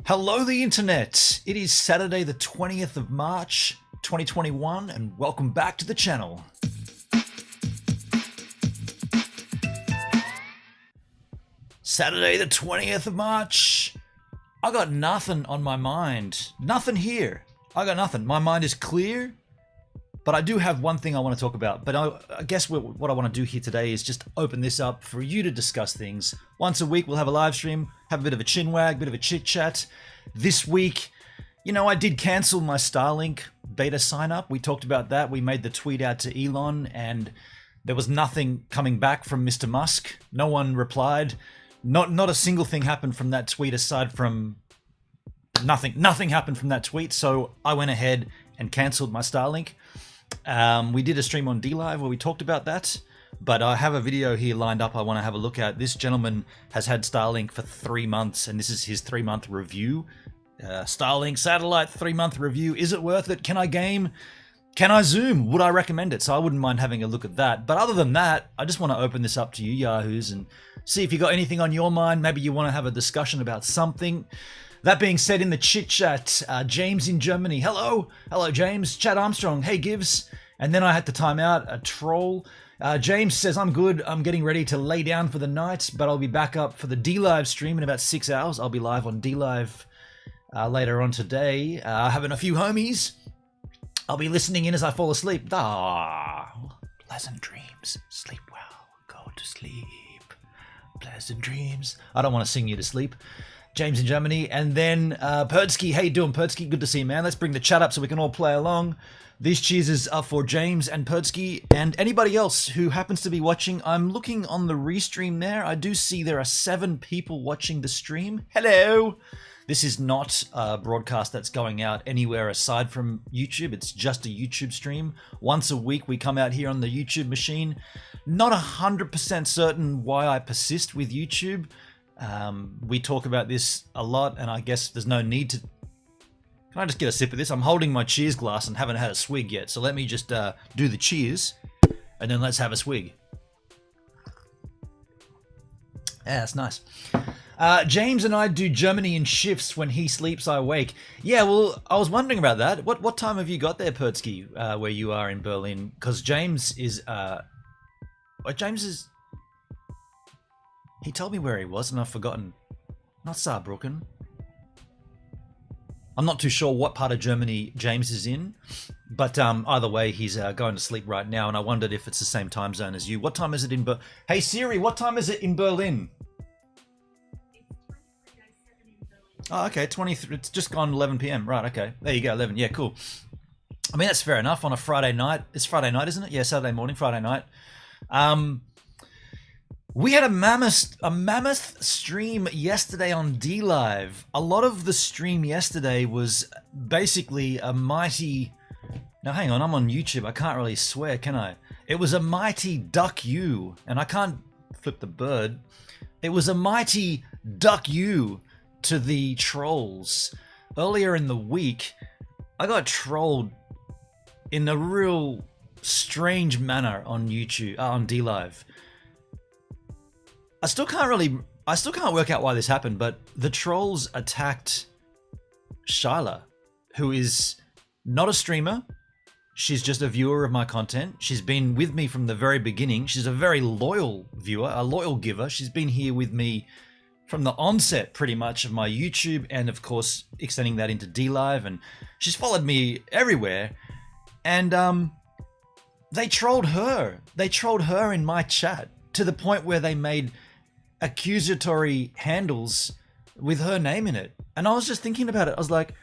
Hello, the internet. It is Saturday, the 20th of March, 2021, and welcome back to the channel. Saturday, the 20th of March. I got nothing on my mind. Nothing here. I got nothing. My mind is clear, but I do have one thing I want to talk about. But I guess what I want to do here today is just open this up for you to discuss things. Once a week, we'll have a live stream, have a bit of a chinwag, a bit of a chit chat. This week, you know, I did cancel my Starlink beta sign up. We talked about that. We made the tweet out to Elon, and there was nothing coming back from Mr. Musk. No one replied. Not a single thing happened from that tweet aside from nothing happened from that tweet. So I went ahead and cancelled my Starlink. We did a stream on DLive where we talked about that, but I have a video here lined up I want to have a look at. This gentleman has had Starlink for 3 months, and this is his 3-month review. Starlink satellite 3-month review. Is it worth it? Can I game? Can I zoom? Would I recommend it? So I wouldn't mind having a look at that. But other than that, I just want to open this up to you yahoos and see if you got anything on your mind. Maybe you want to have a discussion about something. That being said, in the chit chat, James in Germany. Hello James. Chad Armstrong. Hey Gives. And then I had to time out a troll. James says, I'm good. I'm getting ready to lay down for the night, but I'll be back up for the DLive stream in about 6 hours. I'll be live on DLive later on today. Having a few homies. I'll be listening in as I fall asleep. Pleasant dreams. Sleep well. Go to sleep. Pleasant dreams. I don't want to sing you to sleep. James in Germany. And then Perdsky. How you doing, Perdsky? Good to see you, man. Let's bring the chat up so we can all play along. These cheeses are for James and Perdsky and anybody else who happens to be watching. I'm looking on the restream there. I do see there are 7 people watching the stream. Hello. This is not a broadcast that's going out anywhere aside from YouTube. It's just a YouTube stream. Once a week, we come out here on the YouTube machine. Not 100% certain why I persist with YouTube. We talk about this a lot, and I guess there's no need to... Can I just get a sip of this? I'm holding my cheers glass and haven't had a swig yet, so let me just do the cheers, and then let's have a swig. Yeah, that's nice. James and I do Germany in shifts. When he sleeps, I wake. Yeah, well, I was wondering about that. What time have you got there, Perdsky, where you are in Berlin? Because James is... James is... He told me where he was, and I've forgotten. Not Saarbrücken. I'm not too sure what part of Germany James is in, but either way, he's going to sleep right now, and I wondered if it's the same time zone as you. What time is it in Berlin? Hey Siri, what time is it in Berlin? Oh, okay, 23. It's just gone 11 p.m. Right, okay. There you go, 11. Yeah, cool. I mean, that's fair enough on a Friday night. It's Friday night, isn't it? Yeah, Saturday morning, Friday night. We had a mammoth stream yesterday on DLive. A lot of the stream yesterday was basically a mighty... Now, hang on, I'm on YouTube. I can't really swear, can I? It was a mighty duck you, and I can't flip the bird. It was a mighty duck you to the trolls. Earlier in the week, I got trolled in a real strange manner on YouTube, on DLive. I still can't work out why this happened, but the trolls attacked Shyla, who is not a streamer. She's just a viewer of my content. She's been with me from the very beginning. She's a very loyal viewer, a loyal giver. She's been here with me from the onset, pretty much, of my YouTube, and of course, extending that into DLive, and she's followed me everywhere. And they trolled her. They trolled her in my chat to the point where they made accusatory handles with her name in it. And I was just thinking about it. I was like,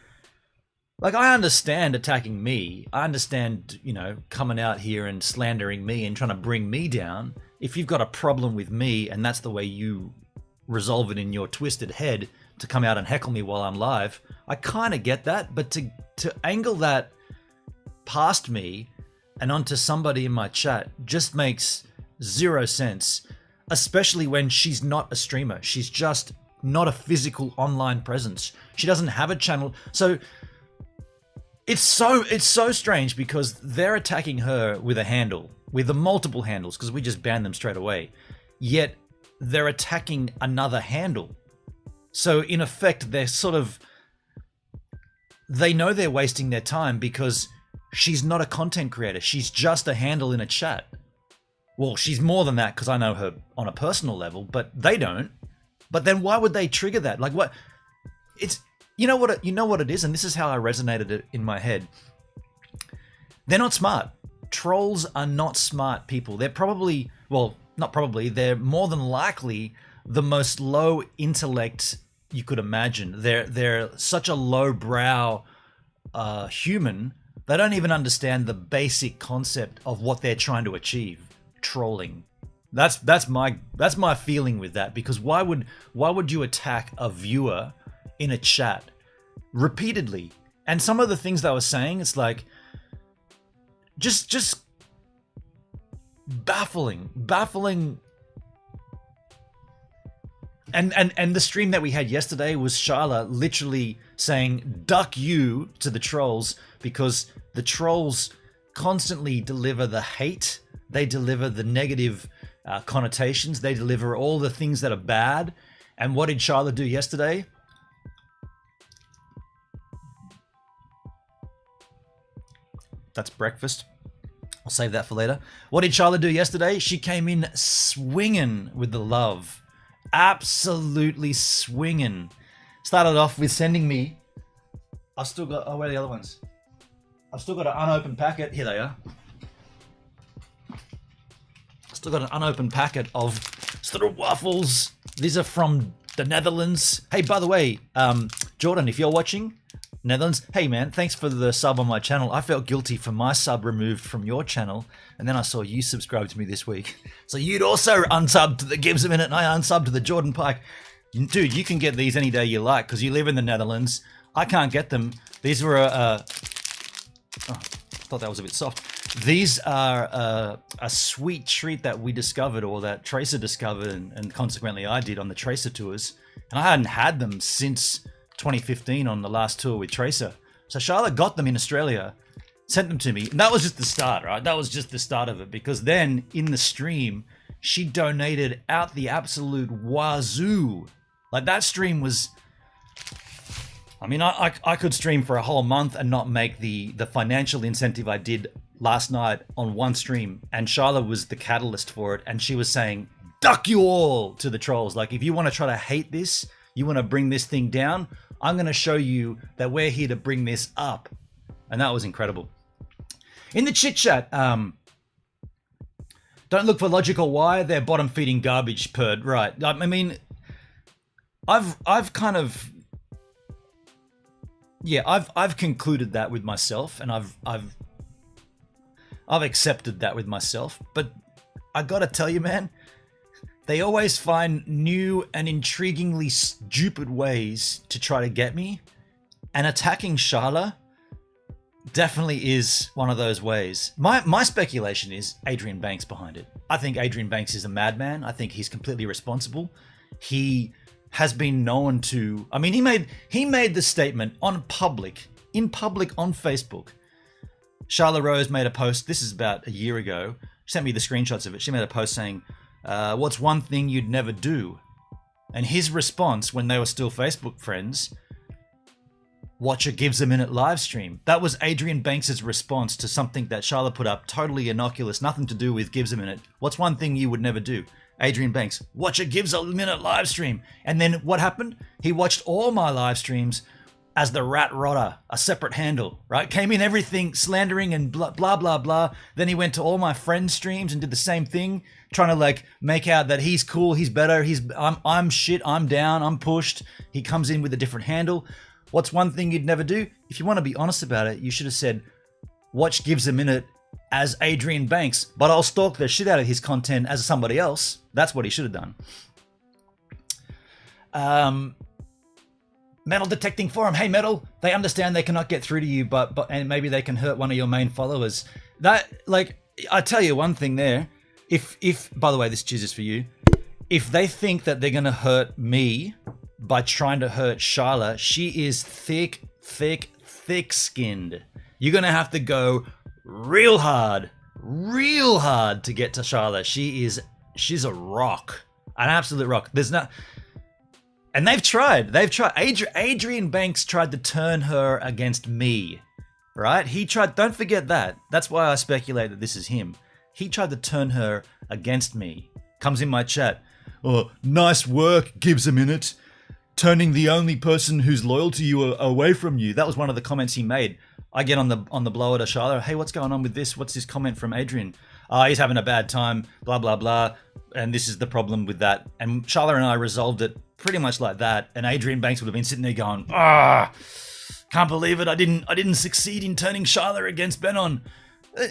I understand attacking me. I understand, you know, coming out here and slandering me and trying to bring me down. If you've got a problem with me and that's the way you resolve it in your twisted head, to come out and heckle me while I'm live, I kind of get that. But to angle that past me and onto somebody in my chat just makes zero sense, especially when she's not a streamer. She's just not a physical online presence. She doesn't have a channel. So it's so strange because they're attacking her with a handle, with the multiple handles, because we just banned them straight away. Yet they're attacking another handle. So in effect, they're sort of they know they're wasting their time because she's not a content creator. She's just a handle in a chat. Well, she's more than that because I know her on a personal level, but they don't. But then why would they trigger that? Like what? It's you know what it is, and this is how I resonated it in my head. They're not smart. Trolls are not smart people. They're probably, well, not probably, they're more than likely the most low intellect you could imagine. They're such a low-brow human. They don't even understand the basic concept of what they're trying to achieve. Trolling. That's my feeling with that, because why would you attack a viewer in a chat repeatedly? And some of the things they were saying, it's like just baffling. And the stream that we had yesterday was Sharla literally saying "duck you" to the trolls, because the trolls constantly deliver the hate, they deliver the negative connotations, they deliver all the things that are bad. And what did Sharla do yesterday? That's breakfast. I'll save that for later. What did Sharla do yesterday? She came in swinging with the love. Absolutely swinging. Started off with sending me... I've still got... Oh, where are the other ones? I've still got an unopened packet. Here they are. Still got an unopened packet of waffles. These are from the Netherlands. Hey, by the way, Jordan, if you're watching... Netherlands, hey man, thanks for the sub on my channel. I felt guilty for my sub removed from your channel, and then I saw you subscribe to me this week. So you'd also unsub to the Gibbs a Minute, and I unsub to the Jordan Pike. Dude, you can get these any day you like, because you live in the Netherlands. I can't get them. These were oh, I thought that was a bit soft. These are a sweet treat that we discovered, or that Tracer discovered, and consequently I did on the Tracer tours. And I hadn't had them since 2015 on the last tour with Tracer. So Charlotte got them in Australia, sent them to me, and that was just the start, right? That was just the start of it, because then in the stream, she donated out the absolute wazoo. Like that stream was... I mean, I could stream for a whole month and not make the financial incentive I did last night on one stream, and Charlotte was the catalyst for it, and she was saying, duck you all to the trolls. Like, if you want to try to hate this, you want to bring this thing down, I'm going to show you that we're here to bring this up. And that was incredible. In the chit chat, don't look for logical why, they're bottom feeding garbage purd. Right. I mean, I've kind of, yeah, I've concluded that with myself, and I've accepted that with myself. But I got to tell you, man, they always find new and intriguingly stupid ways to try to get me. And attacking Sharla definitely is one of those ways. My speculation is Adrian Banks behind it. I think Adrian Banks is a madman. I think he's completely responsible. He has been known to... I mean, he made the statement in public on Facebook. Sharla Rose made a post, this is about a year ago, she sent me the screenshots of it. She made a post saying... what's one thing you'd never do? And his response, when they were still Facebook friends, watch a Gibbs a Minute live stream. That was Adrian Banks' response to something that Charlotte put up, totally innocuous, nothing to do with Gibbs a Minute. What's one thing you would never do? Adrian Banks, watch a Gibbs a Minute live stream. And then what happened? He watched all my live streams as the Rat Rotter, a separate handle, right? Came in everything slandering and blah, blah, blah, blah. Then he went to all my friends' streams and did the same thing, trying to like make out that he's cool, he's better, I'm shit, I'm down, I'm pushed. He comes in with a different handle. What's one thing you'd never do? If you want to be honest about it, you should have said, watch Gibbs a Minute as Adrian Banks, but I'll stalk the shit out of his content as somebody else. That's what he should have done. Metal Detecting Forum. Hey, Metal, they understand they cannot get through to you, but and maybe they can hurt one of your main followers. That, like, I tell you one thing there. If by the way, this cheese is for you. If they think that they're going to hurt me by trying to hurt Sharla, she is thick-skinned. You're going to have to go real hard to get to Sharla. She's a rock, an absolute rock. There's not... And they've tried. Adrian Banks tried to turn her against me, right? He tried. Don't forget that. That's why I speculate that this is him. He tried to turn her against me. Comes in my chat. Oh, nice work, Gibbs a minute. Turning the only person who's loyal to you away from you. That was one of the comments he made. I get on the blower to Charlotte. Hey, what's going on with this? What's this comment from Adrian? He's having a bad time. Blah blah blah. And this is the problem with that. And Charlotte and I resolved it pretty much like that. And Adrian Banks would have been sitting there going, can't believe it. I didn't succeed in turning Charlotte against Benon.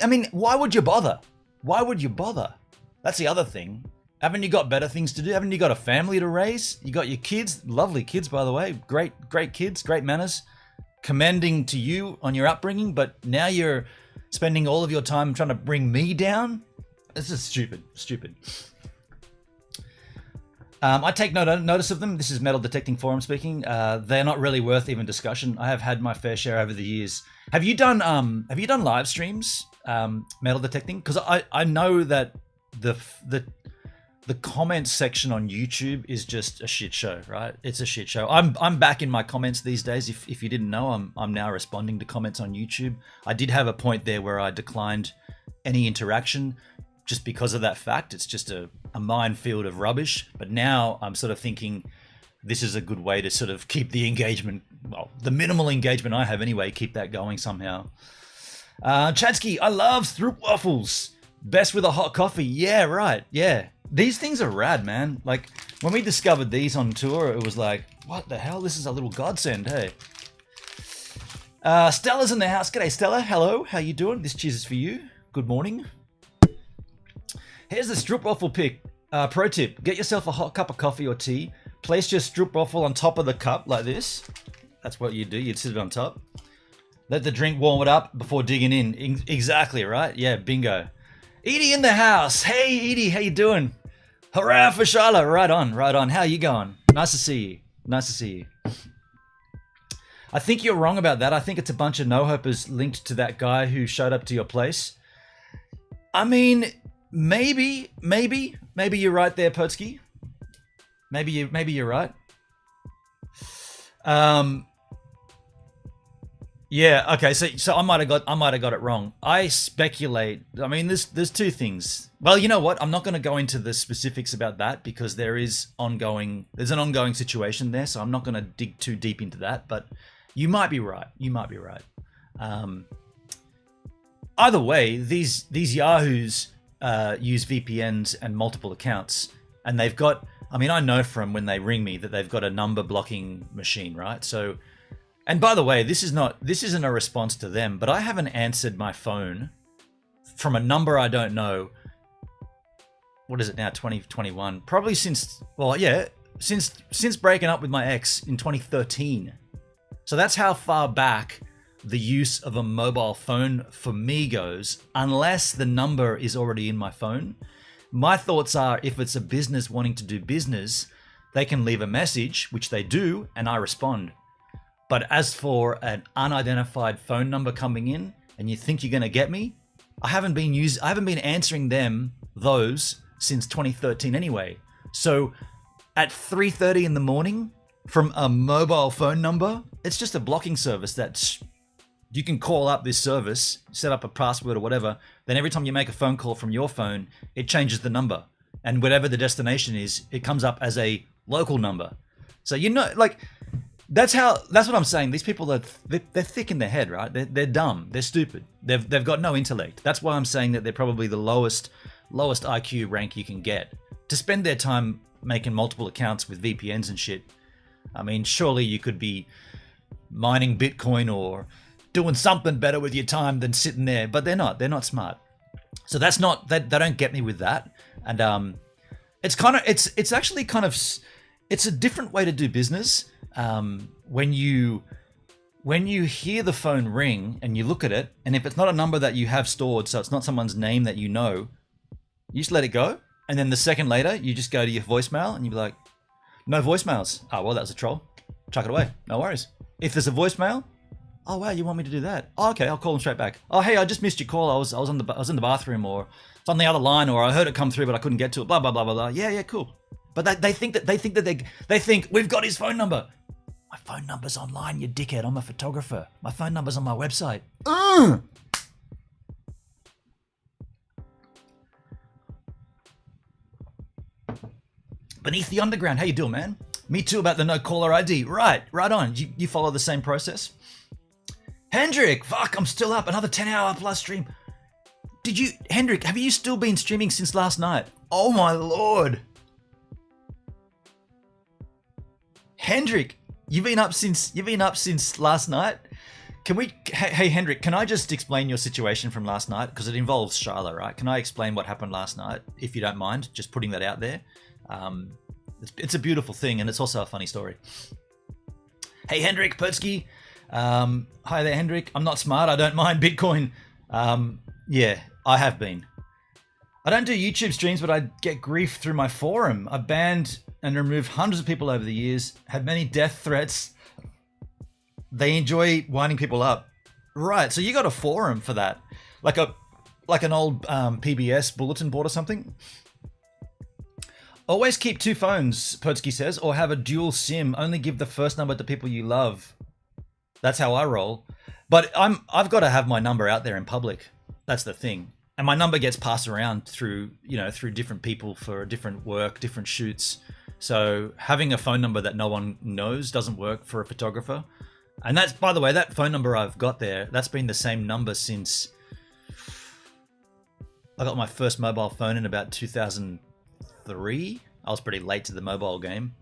I mean, why would you bother? Why would you bother? That's the other thing. Haven't you got better things to do? Haven't you got a family to raise? You got your kids, lovely kids, by the way. Great kids, great manners. Commending to you on your upbringing, but now you're spending all of your time trying to bring me down? This is stupid. I take notice of them. This is Metal Detecting Forum speaking. They're not really worth even discussion. I have had my fair share over the years. Have you done live streams, Metal Detecting? Because I know that the comments section on YouTube is just a shit show, right? It's a shit show. I'm back in my comments these days. If you didn't know, I'm now responding to comments on YouTube. I did have a point there where I declined any interaction just because of that fact. It's just a minefield of rubbish. But now I'm sort of thinking this is a good way to sort of keep the engagement, well, the minimal engagement I have anyway, keep that going somehow. Chadsky, I love Stroop waffles. Best with a hot coffee. Yeah, right. Yeah. These things are rad, man. Like, when we discovered these on tour, it was like, what the hell? This is a little godsend, hey? Stella's in the house. G'day, Stella. Hello. How you doing? This cheers is for you. Good morning. Here's the stroopwafel pick. Pro tip. Get yourself a hot cup of coffee or tea. Place your stroopwafel on top of the cup like this. That's what you do. You'd sit it on top. Let the drink warm it up before digging in. Exactly, right? Yeah, bingo. Edie in the house. Hey, Edie, how you doing? Hurrah for Charlotte. Right on. How you going? Nice to see you. I think you're wrong about that. I think it's a bunch of no-hopers linked to that guy who showed up to your place. I mean, maybe you're right there, Potsky. Maybe you're right. Yeah, okay, so I might have got it wrong. I speculate. I mean, there's two things. Well, you know what? I'm not going to go into the specifics about that because there's an ongoing situation there, so I'm not going to dig too deep into that, but you might be right. Either way, these Yahoos use VPNs and multiple accounts, and they've got, I mean, I know from when they ring me that they've got a number blocking machine, right? So, and by the way, this isn't a response to them, but I haven't answered my phone from a number I don't know. What is it now? 2021. Probably since breaking up with my ex in 2013. So that's how far back the use of a mobile phone for me goes, unless the number is already in my phone. My thoughts are, if it's a business wanting to do business, they can leave a message, which they do, and I respond. But as for an unidentified phone number coming in and you think you're going to get me, I haven't been answering those since 2013 anyway. So at 3:30 in the morning from a mobile phone number, it's just a blocking service that you can call up this service, set up a password or whatever. Then every time you make a phone call from your phone, it changes the number. And whatever the destination is, it comes up as a local number. So, that's what I'm saying. These people they're thick in their head, right? They're dumb. They're stupid. They've got no intellect. That's why I'm saying that they're probably the lowest IQ rank you can get. To spend their time making multiple accounts with VPNs and shit. I mean, surely you could be mining Bitcoin or doing something better with your time than sitting there, but they're not. They're not smart. So that's not they don't get me with that. And it's a different way to do business. When you hear the phone ring and you look at it, and if it's not a number that you have stored, so it's not someone's name that you know, you just let it go. And then the second later, you just go to your voicemail and you be like, no voicemails. Oh, well, that was a troll. Chuck it away. No worries. If there's a voicemail, oh, wow, you want me to do that? Oh, okay, I'll call them straight back. Oh, hey, I just missed your call. I was in the bathroom, or it's on the other line, or I heard it come through, but I couldn't get to it. Blah, blah, blah, blah, blah. Yeah, cool. But they think we've got his phone number. My phone number's online, you dickhead. I'm a photographer. My phone number's on my website. Beneath the Underground, how you doing, man? Me too about the no caller ID. Right on. You follow the same process? Hendrik, fuck, I'm still up. Another 10-hour plus stream. Hendrik, have you still been streaming since last night? Oh my lord. Hendrik, you've been up since last night? Hey Hendrik, can I just explain your situation from last night? Because it involves Charlotte, right? Can I explain what happened last night, if you don't mind? Just putting that out there. It's a beautiful thing, and it's also a funny story. Hey Hendrik, Pertsky. Hi there, Hendrik. I'm not smart. I don't mind Bitcoin. Yeah, I have been. I don't do YouTube streams, but I get grief through my forum. I banned and removed hundreds of people over the years. Had many death threats. They enjoy winding people up. Right, so you got a forum for that, like an old PBS bulletin board or something. Always keep 2 phones, Pertsky says, or have a dual SIM. Only give the first number to people you love. That's how I roll. But I've got to have my number out there in public. That's the thing. And my number gets passed around through different people for different work, different shoots. So having a phone number that no one knows doesn't work for a photographer. And that's, by the way, that phone number I've got there, that's been the same number since I got my first mobile phone in about 2003. I was pretty late to the mobile game.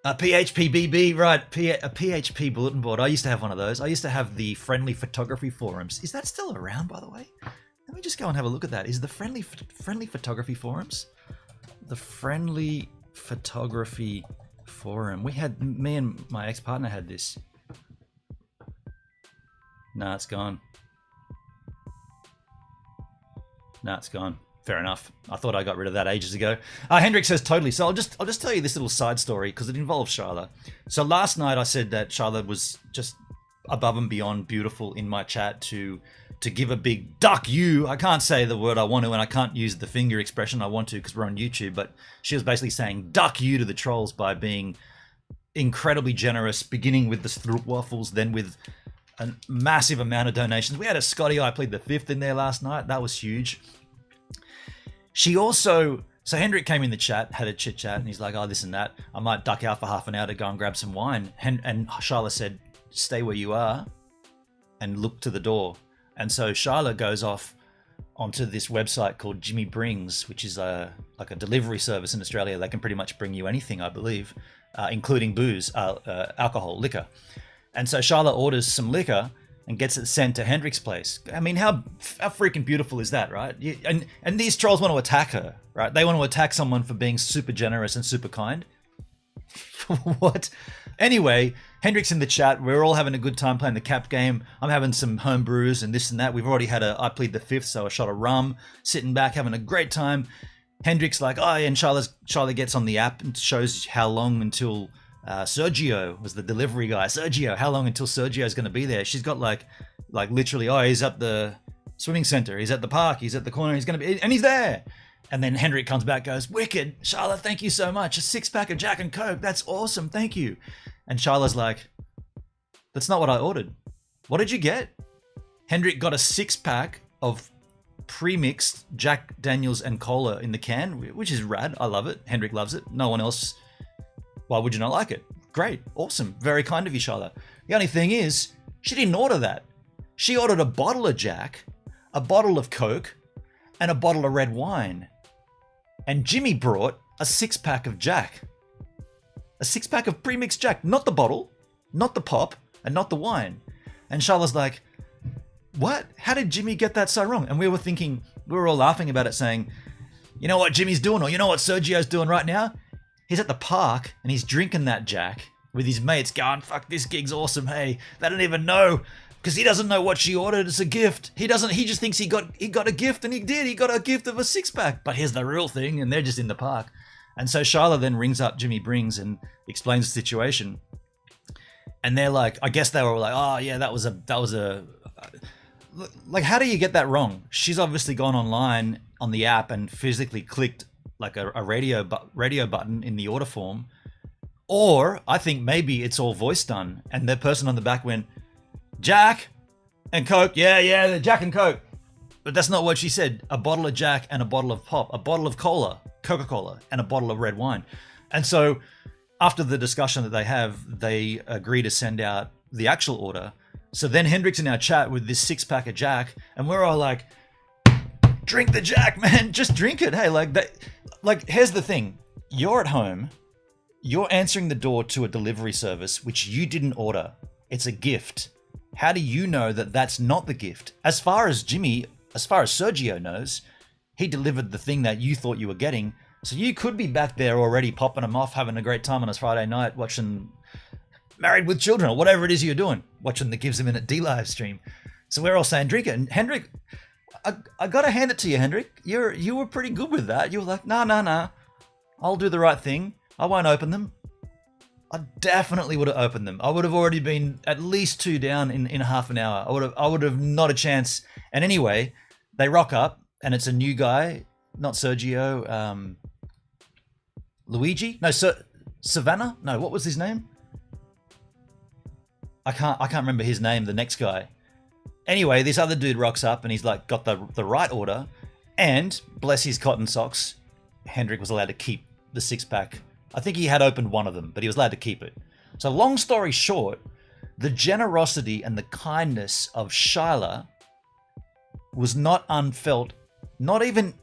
PHPBB, right, a PHP bulletin board. I used to have one of those. I used to have the Friendly Photography Forums. Is that still around, by the way? Let me just go and have a look at that. Is the Friendly Photography Forums? The Friendly Photography Forum. Me and my ex-partner had this. Nah, it's gone. Nah, it's gone. Fair enough. I thought I got rid of that ages ago. Hendrik says totally. So I'll just tell you this little side story because it involves Charlotte. So last night I said that Charlotte was just above and beyond beautiful in my chat to give a big duck you. I can't say the word I want to, and I can't use the finger expression I want to because we're on YouTube, but she was basically saying duck you to the trolls by being incredibly generous, beginning with the Stroop waffles, then with a massive amount of donations. We had a Scotty I Plead the Fifth in there last night. That was huge. She also, so Hendrik came in the chat, had a chit chat, and he's like, oh, this and that. I might duck out for half an hour to go and grab some wine. And Charlotte said, stay where you are and look to the door. And so Charlotte goes off onto this website called Jimmy Brings, which is like a delivery service in Australia. They can pretty much bring you anything, I believe, including booze, alcohol, liquor. And so Charlotte orders some liquor and gets it sent to Hendrik's place. I mean, how freaking beautiful is that, right? And these trolls want to attack her, right? They want to attack someone for being super generous and super kind. What? Anyway, Hendrik's in the chat. We're all having a good time playing the cap game. I'm having some home brews and this and that. We've already had I Plead the Fifth, so a shot of rum, sitting back, having a great time. Hendrik's like, oh, and Charlotte gets on the app and shows how long until Sergio was the delivery guy. Sergio, how long until Sergio's going to be there? She's got like literally, oh, he's at the swimming center, he's at the park, he's at the corner, he's going to be, and he's there. And then Hendrik comes back, goes, wicked, Charlotte, thank you so much. A 6-pack of Jack and Coke, that's awesome, thank you. And Charlotte's like, that's not what I ordered. What did you get? Hendrik got a 6-pack of pre-mixed Jack Daniels and cola in the can, which is rad. I love it. Hendrik loves it. No one else. Why would you not like it? Great. Awesome. Very kind of you, Charlotte. The only thing is, she didn't order that. She ordered a bottle of Jack, a bottle of Coke, and a bottle of red wine. And Jimmy brought a 6-pack of Jack. A 6-pack of pre-mixed Jack. Not the bottle, not the pop, and not the wine. And Charlotte's like, what? How did Jimmy get that so wrong? And we were all laughing about it, saying, you know what Jimmy's doing, or you know what Sergio's doing right now? He's at the park and he's drinking that Jack with his mates going, fuck, this gig's awesome. Hey, they don't even know because he doesn't know what she ordered. It's a gift. He just thinks he got a gift, and he did. He got a gift of a 6-pack, but here's the real thing. And they're just in the park. And so Charlotte then rings up Jimmy Brings and explains the situation. And they're like, I guess they were like, oh yeah, that was a, like, how do you get that wrong? She's obviously gone online on the app and physically clicked like a radio button in the order form, or I think maybe it's all voice done, and the person on the back went, Jack and Coke, yeah, Jack and Coke. But that's not what she said. A bottle of Jack and a bottle of pop, a bottle of cola, Coca-Cola, and a bottle of red wine. And so after the discussion that they have, they agree to send out the actual order. So then Hendrik's in our chat with this 6-pack of Jack, and we're all like, drink the Jack, man. Just drink it. Hey, like here's the thing. You're at home. You're answering the door to a delivery service, which you didn't order. It's a gift. How do you know that that's not the gift? As far as Sergio knows, he delivered the thing that you thought you were getting. So you could be back there already popping them off, having a great time on a Friday night, watching Married with Children or whatever it is you're doing, watching the Gives a Minute D live stream. So we're all saying drink it. And Hendrik, I got to hand it to you, Hendrik. You were pretty good with that. You were like, nah. I'll do the right thing. I won't open them. I definitely would have opened them. I would have already been at least 2 down in half an hour. I would have not a chance. And anyway, they rock up and it's a new guy, not Sergio, Luigi? No, Savannah? No, what was his name? I can't remember his name, the next guy. Anyway, this other dude rocks up and he's like got the right order, and bless his cotton socks, Hendrik was allowed to keep the 6-pack. I think he had opened one of them, but he was allowed to keep it. So long story short, the generosity and the kindness of Shyla was not unfelt, not even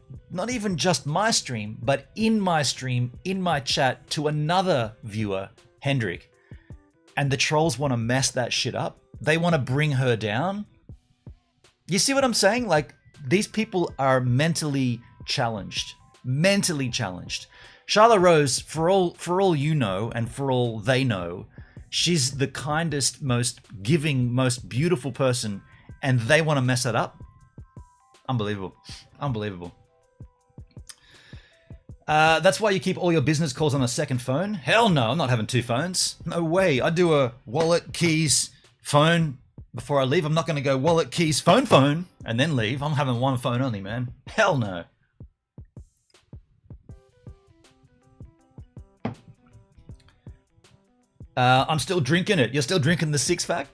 just my stream, but in my stream, in my chat to another viewer, Hendrik. And the trolls want to mess that shit up. They want to bring her down. You see what I'm saying? Like, these people are mentally challenged. Mentally challenged. Shyla Rose, for all you know, and for all they know, she's the kindest, most giving, most beautiful person, and they want to mess it up. Unbelievable. Unbelievable. That's why you keep all your business calls on a second phone? Hell no, I'm not having 2 phones. No way. I do a wallet, keys, phone before I leave. I'm not going to go wallet, keys, phone, and then leave. I'm having 1 phone only, man. Hell no. I'm still drinking it. You're still drinking the 6-pack?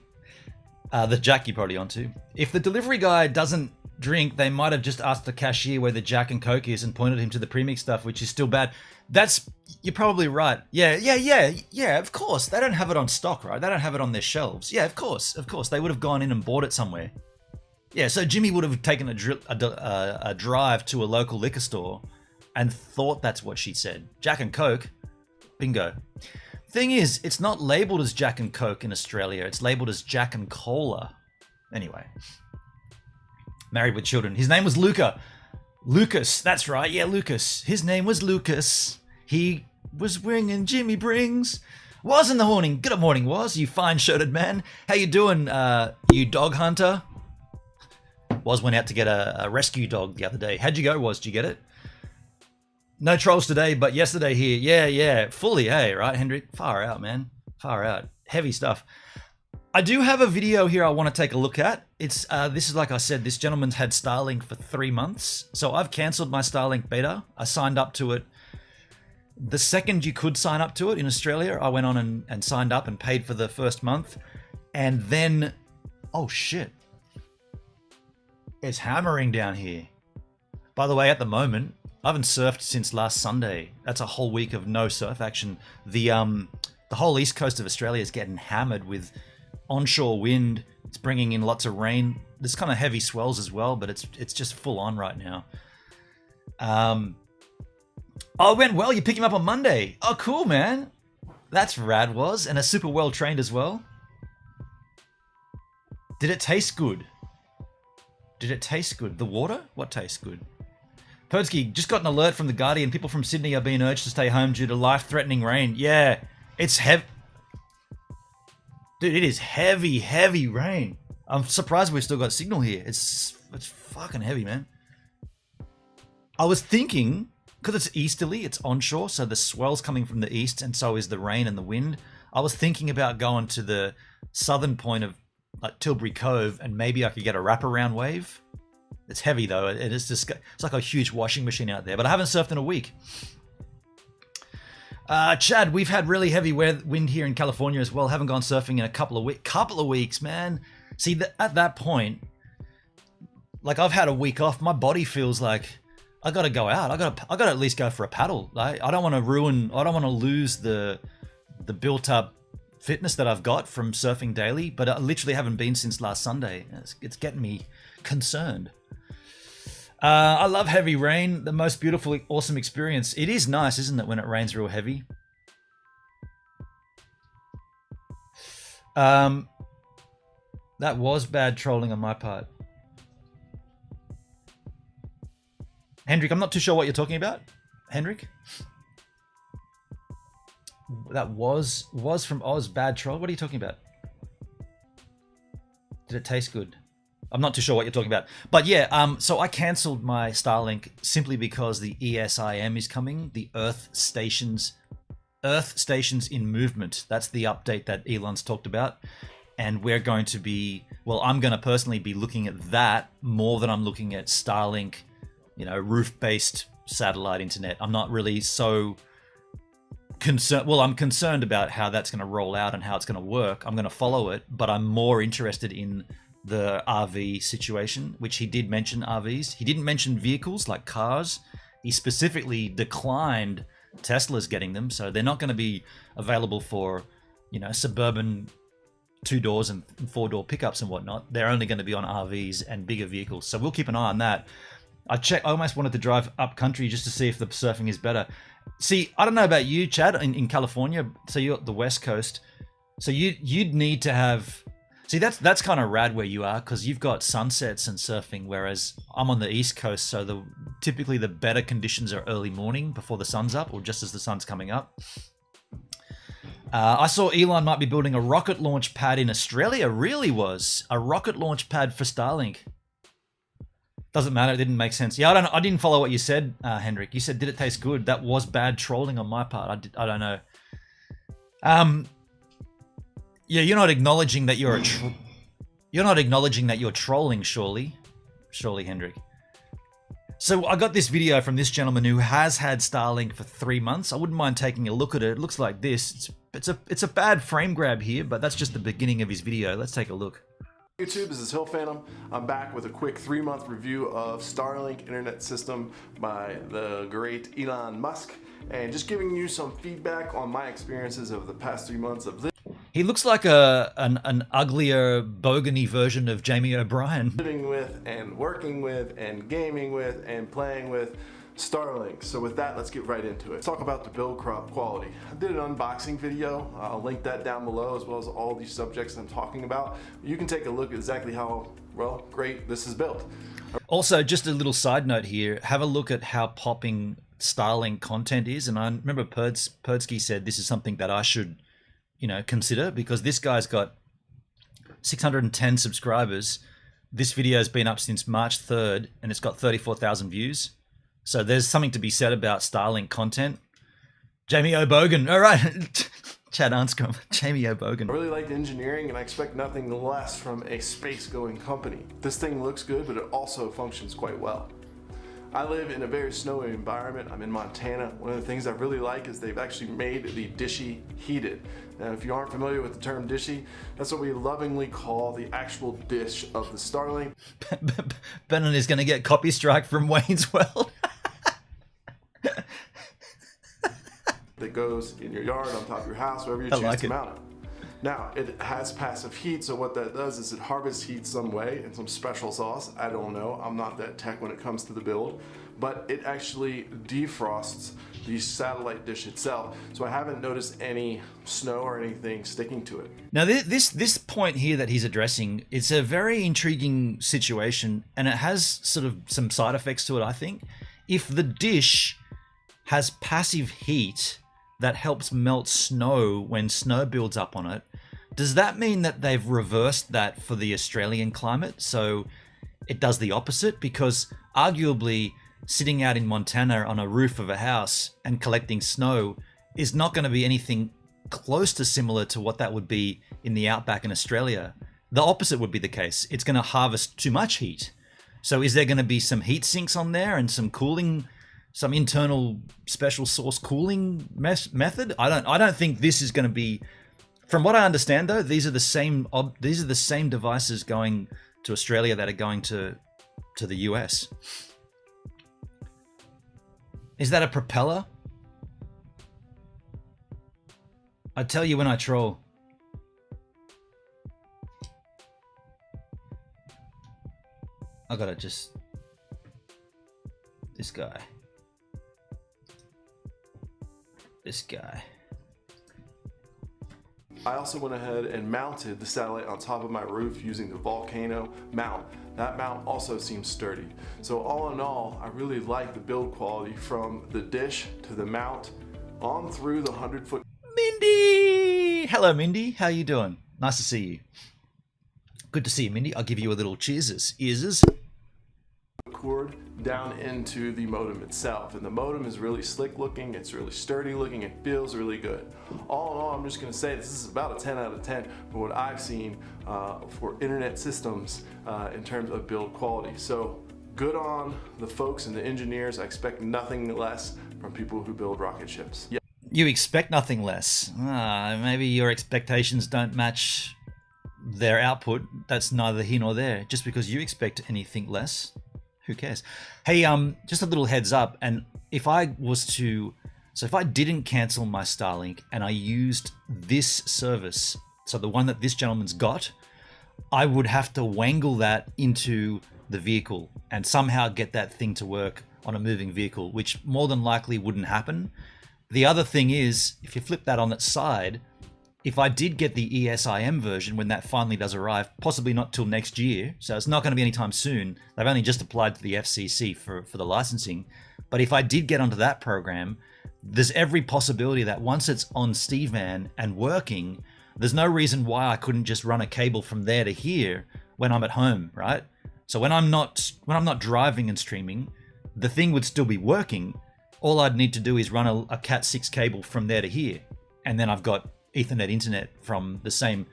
The Jack you're probably onto. If the delivery guy doesn't drink, they might have just asked the cashier where the Jack and Coke is and pointed him to the premix stuff, which is still bad. You're probably right. Yeah, of course. They don't have it on stock, right? They don't have it on their shelves. Yeah, of course. They would have gone in and bought it somewhere. Yeah, so Jimmy would have taken a drive to a local liquor store and thought that's what she said. Jack and Coke, bingo. Thing is, it's not labeled as Jack and Coke in Australia. It's labeled as Jack and Cola. Anyway. Married with Children. His name was Luca. Lucas. That's right. Yeah, Lucas. His name was Lucas. He was bringing Jimmy Brings. Was in the morning. Good morning, Was. You fine-shirted man. How you doing, you dog hunter? Was went out to get a rescue dog the other day. How'd you go, Was? Did you get it? No trolls today, but yesterday here. Yeah. Fully, hey, right, Hendrik? Far out, man. Far out. Heavy stuff. I do have a video here I want to take a look at. It's this is like I said, this gentleman's had Starlink for 3 months. So I've cancelled my Starlink beta. I signed up to it. The second you could sign up to it in Australia, I went on and signed up and paid for the first month. And then, oh shit. It's hammering down here. By the way, at the moment, I haven't surfed since last Sunday. That's a whole week of no surf action. The whole east coast of Australia is getting hammered with onshore wind. It's bringing in lots of rain. There's kind of heavy swells as well, but it's just full on right now. Oh, it went well. You picked him up on Monday. Oh, cool, man. That's rad, Was. And a super well trained as well. Did it taste good? The water? What tastes good? Perdsky, just got an alert from The Guardian. People from Sydney are being urged to stay home due to life-threatening rain. Yeah, it's heavy. Dude, it is heavy rain. I'm surprised we've still got signal here. It's fucking heavy, man. I was thinking, because it's easterly, it's onshore, so the swell's coming from the east, and so is the rain and the wind. I was thinking about going to the southern point of like Tilbury Cove, and maybe I could get a wraparound wave. It's heavy though. It is just, it's like a huge washing machine out there. But I haven't surfed in a week. Chad, we've had really heavy wind here in California as well. Haven't gone surfing in a couple of weeks, man. See, at that point, like I've had a week off. My body feels like I got to go out. I got to at least go for a paddle. I don't want to lose the built up fitness that I've got from surfing daily. But I literally haven't been since last Sunday. It's getting me concerned. I love heavy rain. The most beautiful, awesome experience. It is nice, isn't it, when it rains real heavy? That was bad trolling on my part. Hendrik, I'm not too sure what you're talking about. Hendrik? That was from Oz, bad troll. What are you talking about? Did it taste good? I'm not too sure what you're talking about. But yeah, so I cancelled my Starlink simply because the ESIM is coming, the Earth Stations in Movement. That's the update that Elon's talked about. And we're going to be, well, I'm going to personally be looking at that more than I'm looking at Starlink, you know, roof-based satellite internet. I'm not really so concerned. Well, I'm concerned about how that's going to roll out and how it's going to work. I'm going to follow it, but I'm more interested in the RV situation, which he did mention RVs. He didn't mention vehicles like cars. He specifically declined Tesla's getting them, so they're not going to be available for, you know, suburban 2-door and 4-door pickups and whatnot. They're only going to be on RVs and bigger vehicles. So we'll keep an eye on that. I almost wanted to drive up country just to see if the surfing is better. See, I don't know about you, Chad, in California. So you're at the West Coast. So you'd need to have. See, that's kind of rad where you are because you've got sunsets and surfing, whereas I'm on the East Coast, so typically the better conditions are early morning before the sun's up or just as the sun's coming up. I saw Elon might be building a rocket launch pad in Australia. Really was a rocket launch pad for Starlink. Doesn't matter. It didn't make sense. Yeah, I didn't follow what you said, Hendrik. You said, "Did it taste good?" That was bad trolling on my part. I don't know. Yeah, you're not acknowledging that you're trolling, surely, Hendrik. So I got this video from this gentleman who has had Starlink for 3 months. I wouldn't mind taking a look at it. It looks like this. It's a bad frame grab here, but that's just the beginning of his video. Let's take a look. YouTube, this is Hill Phantom. I'm back with a quick 3-month review of Starlink internet system by the great Elon Musk, and just giving you some feedback on my experiences over the past 3 months of He looks like an uglier, bogany version of Jamie O'Brien. living with and working with and gaming with and playing with Starlink. So with that, let's get right into it. Let's talk about the build quality. I did an unboxing video. I'll link that down below, as well as all these subjects I'm talking about. You can take a look at exactly how, well, great this is built. Also, just a little side note here, have a look at how popping Starlink content is. And I remember Perdsky said this is something that I should, you know, consider, because this guy's got 610 subscribers. This video has been up since March 3rd and it's got 34,000 views. So there's something to be said about Starlink content. Jamie O'Bogan. All right. Chad Anscombe. Jamie O'Bogan. I really like engineering, and I expect nothing less from a space-going company. This thing looks good, but it also functions quite well. I live in a very snowy environment. I'm in Montana. One of the things I really like is they've actually made the dishy heated. Now, if you aren't familiar with the term dishy, that's what we lovingly call the actual dish of the Starlink. Brennan is going to get copy strike from Wayne's World. That goes in your yard, on top of your house, wherever you choose to mount it. Now, it has passive heat, so what that does is it harvests heat some way in some special sauce. I don't know, I'm not that tech when it comes to the build, but it actually defrosts the satellite dish itself, so I haven't noticed any snow or anything sticking to it. Now, this point here that he's addressing, it's a very intriguing situation, and it has sort of some side effects to it, I think. If the dish has passive heat that helps melt snow when snow builds up on it, does that mean that they've reversed that for the Australian climate? So it does the opposite? Because arguably sitting out in Montana on a roof of a house and collecting snow is not going to be anything close to similar to what that would be in the outback in Australia. The opposite would be the case. It's going to harvest too much heat. So is there going to be some heat sinks on there and some cooling, some internal special source cooling method? I don't think this is going to be. From what I understand, though, these are the same devices going to Australia that are going to the US. Is that a propeller? I tell you when I troll. I gotta just... This guy. I also went ahead and mounted the satellite on top of my roof using the Volcano mount. That mount also seems sturdy. So all in all, I really like the build quality from the dish to the mount on through the 100-foot. Mindy! Hello, Mindy. How you doing? Nice to see you. Good to see you, Mindy. I'll give you a little cheers. Ears. Cord down into the modem itself, and the modem is really slick looking, it's really sturdy looking, it feels really good. All in all, I'm just going to say this is about a 10 out of 10 for what I've seen for internet systems in terms of build quality. So good on the folks and the engineers. I expect nothing less from people who build rocket ships. Yeah. You expect nothing less. Maybe your expectations don't match their output. That's neither here nor there. Just because you expect anything less, who cares? Hey, just a little heads up. And if I didn't cancel my Starlink and I used this service, so the one that this gentleman's got, I would have to wangle that into the vehicle and somehow get that thing to work on a moving vehicle, which more than likely wouldn't happen. The other thing is, if you flip that on its side, if I did get the ESIM version when that finally does arrive, possibly not till next year, so it's not going to be anytime soon. They've only just applied to the FCC for the licensing. But if I did get onto that program, there's every possibility that once it's on Stevan and working, there's no reason why I couldn't just run a cable from there to here when I'm at home, right? So when I'm not driving and streaming, the thing would still be working. All I'd need to do is run a Cat6 cable from there to here, and then I've got Ethernet internet from the same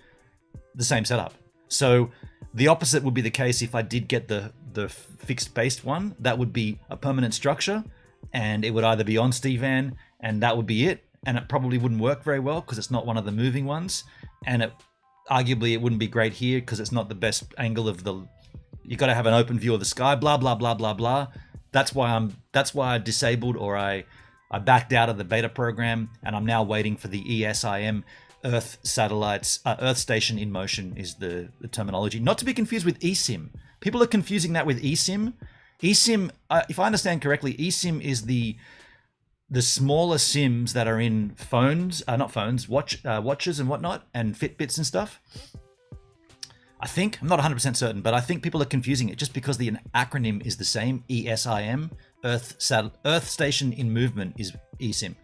setup. So the opposite would be the case if I did get the fixed based one. That would be a permanent structure, and it would either be on Stevan and that would be it, and it probably wouldn't work very well because it's not one of the moving ones, and arguably it wouldn't be great here because it's not the best angle of you got to have an open view of the sky, blah blah blah blah blah. That's why I disabled, or I backed out of the beta program, and I'm now waiting for the ESIM Earth satellites. Earth Station in Motion is the terminology. Not to be confused with eSIM. People are confusing that with eSIM. eSIM, if I understand correctly, eSIM is the smaller SIMs that are in phones, not phones, watches and whatnot, and Fitbits and stuff. I think, I'm not 100% certain, but I think people are confusing it just because the acronym is the same, ESIM. Earth Station in Movement is eSIM.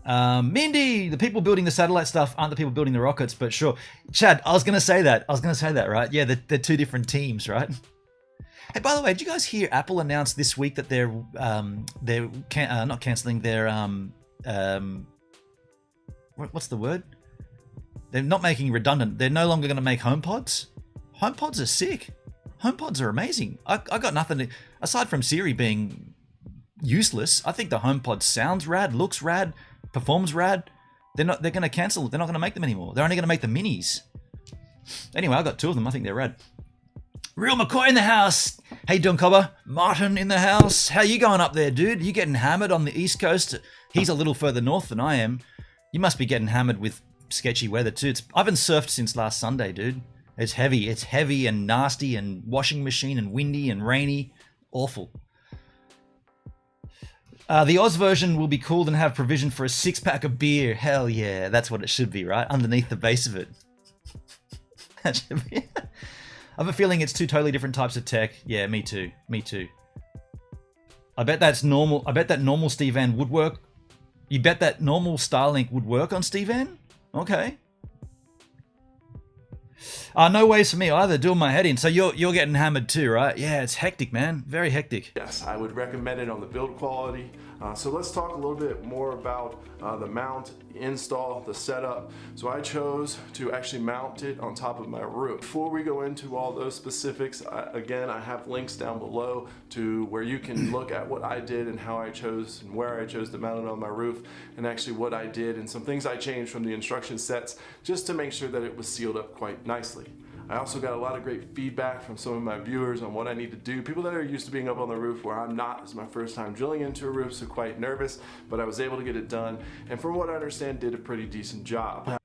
Mindy, the people building the satellite stuff aren't the people building the rockets, but sure. Chad, I was going to say that, right? Yeah, they're two different teams, right? Hey, by the way, did you guys hear Apple announced this week that they're not canceling their, what's the word? They're not making redundant. They're no longer going to make HomePods. HomePods are sick. HomePods are amazing. I got nothing aside from Siri being useless. I think the HomePod sounds rad, looks rad, performs rad. They're going to cancel it. They're not going to make them anymore. They're only going to make the minis. Anyway, I got two of them. I think they're rad. Real McCoy in the house. Hey, doing, Cobber? Martin in the house. How you going up there, dude? You getting hammered on the East Coast? He's a little further north than I am. You must be getting hammered with sketchy weather too. I haven't surfed since last Sunday, dude. It's heavy and nasty and washing machine and windy and rainy. Awful. The Oz version will be cooled and have provision for a 6-pack of beer. Hell yeah, that's what it should be, right? Underneath the base of it. That should be. I have a feeling it's two totally different types of tech. Yeah, me too. I bet that's normal. I bet that normal Stevan would work. You bet that normal Starlink would work on Stevan? Okay. No ways for me either, doing my head in. So you're getting hammered too, right? Yeah, it's hectic, man. Very hectic. Yes, I would recommend it on the build quality. So let's talk a little bit more about the mount, install, the setup. So I chose to actually mount it on top of my roof. Before we go into all those specifics, again, I have links down below to where you can look at what I did and how I chose and where I chose to mount it on my roof, and actually what I did and some things I changed from the instruction sets just to make sure that it was sealed up quite nicely. I also got a lot of great feedback from some of my viewers on what I need to do. People that are used to being up on the roof where I'm not. It's my first time drilling into a roof, so quite nervous, but I was able to get it done. And from what I understand, did a pretty decent job.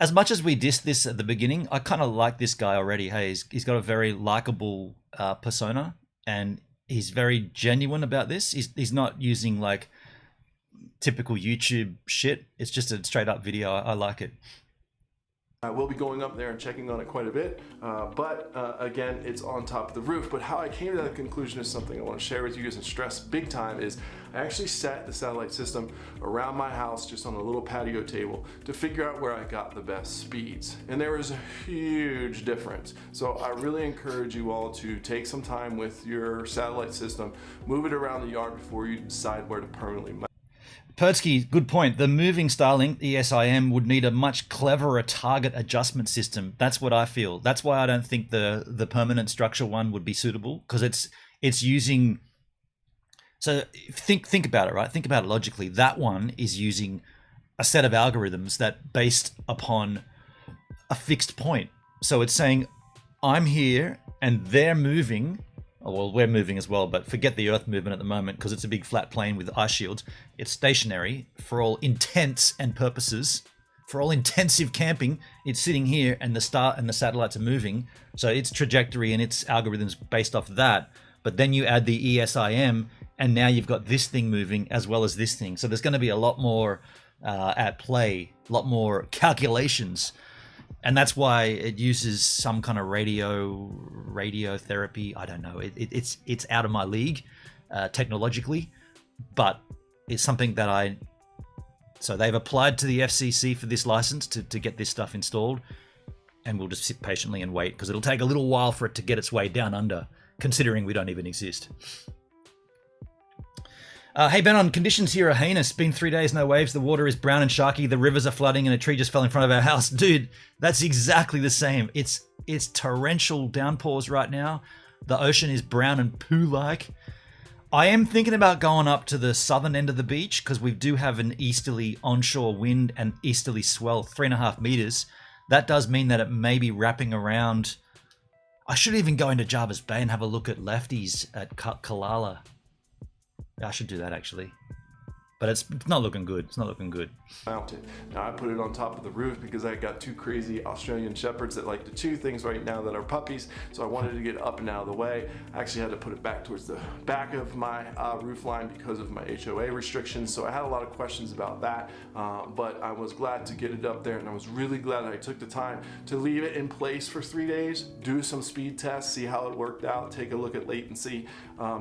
As much as we dissed this at the beginning, I kind of like this guy already. Hey, he's got a very likable persona, and he's very genuine about this. He's not using like typical YouTube shit. It's just a straight up video. I like it. I will be going up there and checking on it quite a bit, but again, it's on top of the roof. But how I came to that conclusion is something I want to share with you guys and stress big time is I actually set the satellite system around my house just on a little patio table to figure out where I got the best speeds. And there was a huge difference. So I really encourage you all to take some time with your satellite system, move it around the yard before you decide where to permanently mount. Pertsky, good point. The moving Starlink, the SIM, would need a much cleverer target adjustment system. That's what I feel. That's why I don't think the permanent structure one would be suitable, because it's using. So think about it, right? Think about it logically. That one is using a set of algorithms that based upon a fixed point. So it's saying, I'm here and they're moving. Well, we're moving as well, but forget the Earth movement at the moment because it's a big flat plane with ice shields. It's stationary for all intents and purposes. For all intensive camping, it's sitting here and the star and the satellites are moving. So its trajectory and its algorithms based off of that. But then you add the ESIM and now you've got this thing moving as well as this thing. So there's going to be a lot more at play, a lot more calculations. And that's why it uses some kind of radiotherapy. I don't know. It's out of my league technologically, but it's something that so they've applied to the FCC for this license to get this stuff installed, and we'll just sit patiently and wait because it'll take a little while for it to get its way down under, considering we don't even exist. Hey, Benon, conditions here are heinous. Been 3 days, no waves. The water is brown and sharky. The rivers are flooding and a tree just fell in front of our house. Dude, that's exactly the same. It's torrential downpours right now. The ocean is brown and poo-like. I am thinking about going up to the southern end of the beach because we do have an easterly onshore wind and easterly swell, 3.5 meters. That does mean that it may be wrapping around. I should even go into Jarvis Bay and have a look at lefties at Kalala. I should do that actually, but it's not looking good. It's not looking good. Mounted. Now I put it on top of the roof because I got two crazy Australian shepherds that like to chew things right now that are puppies. So I wanted to get up and out of the way. I actually had to put it back towards the back of my roof line because of my HOA restrictions. So I had a lot of questions about that, but I was glad to get it up there, and I was really glad I took the time to leave it in place for 3 days, do some speed tests, see how it worked out, take a look at latency,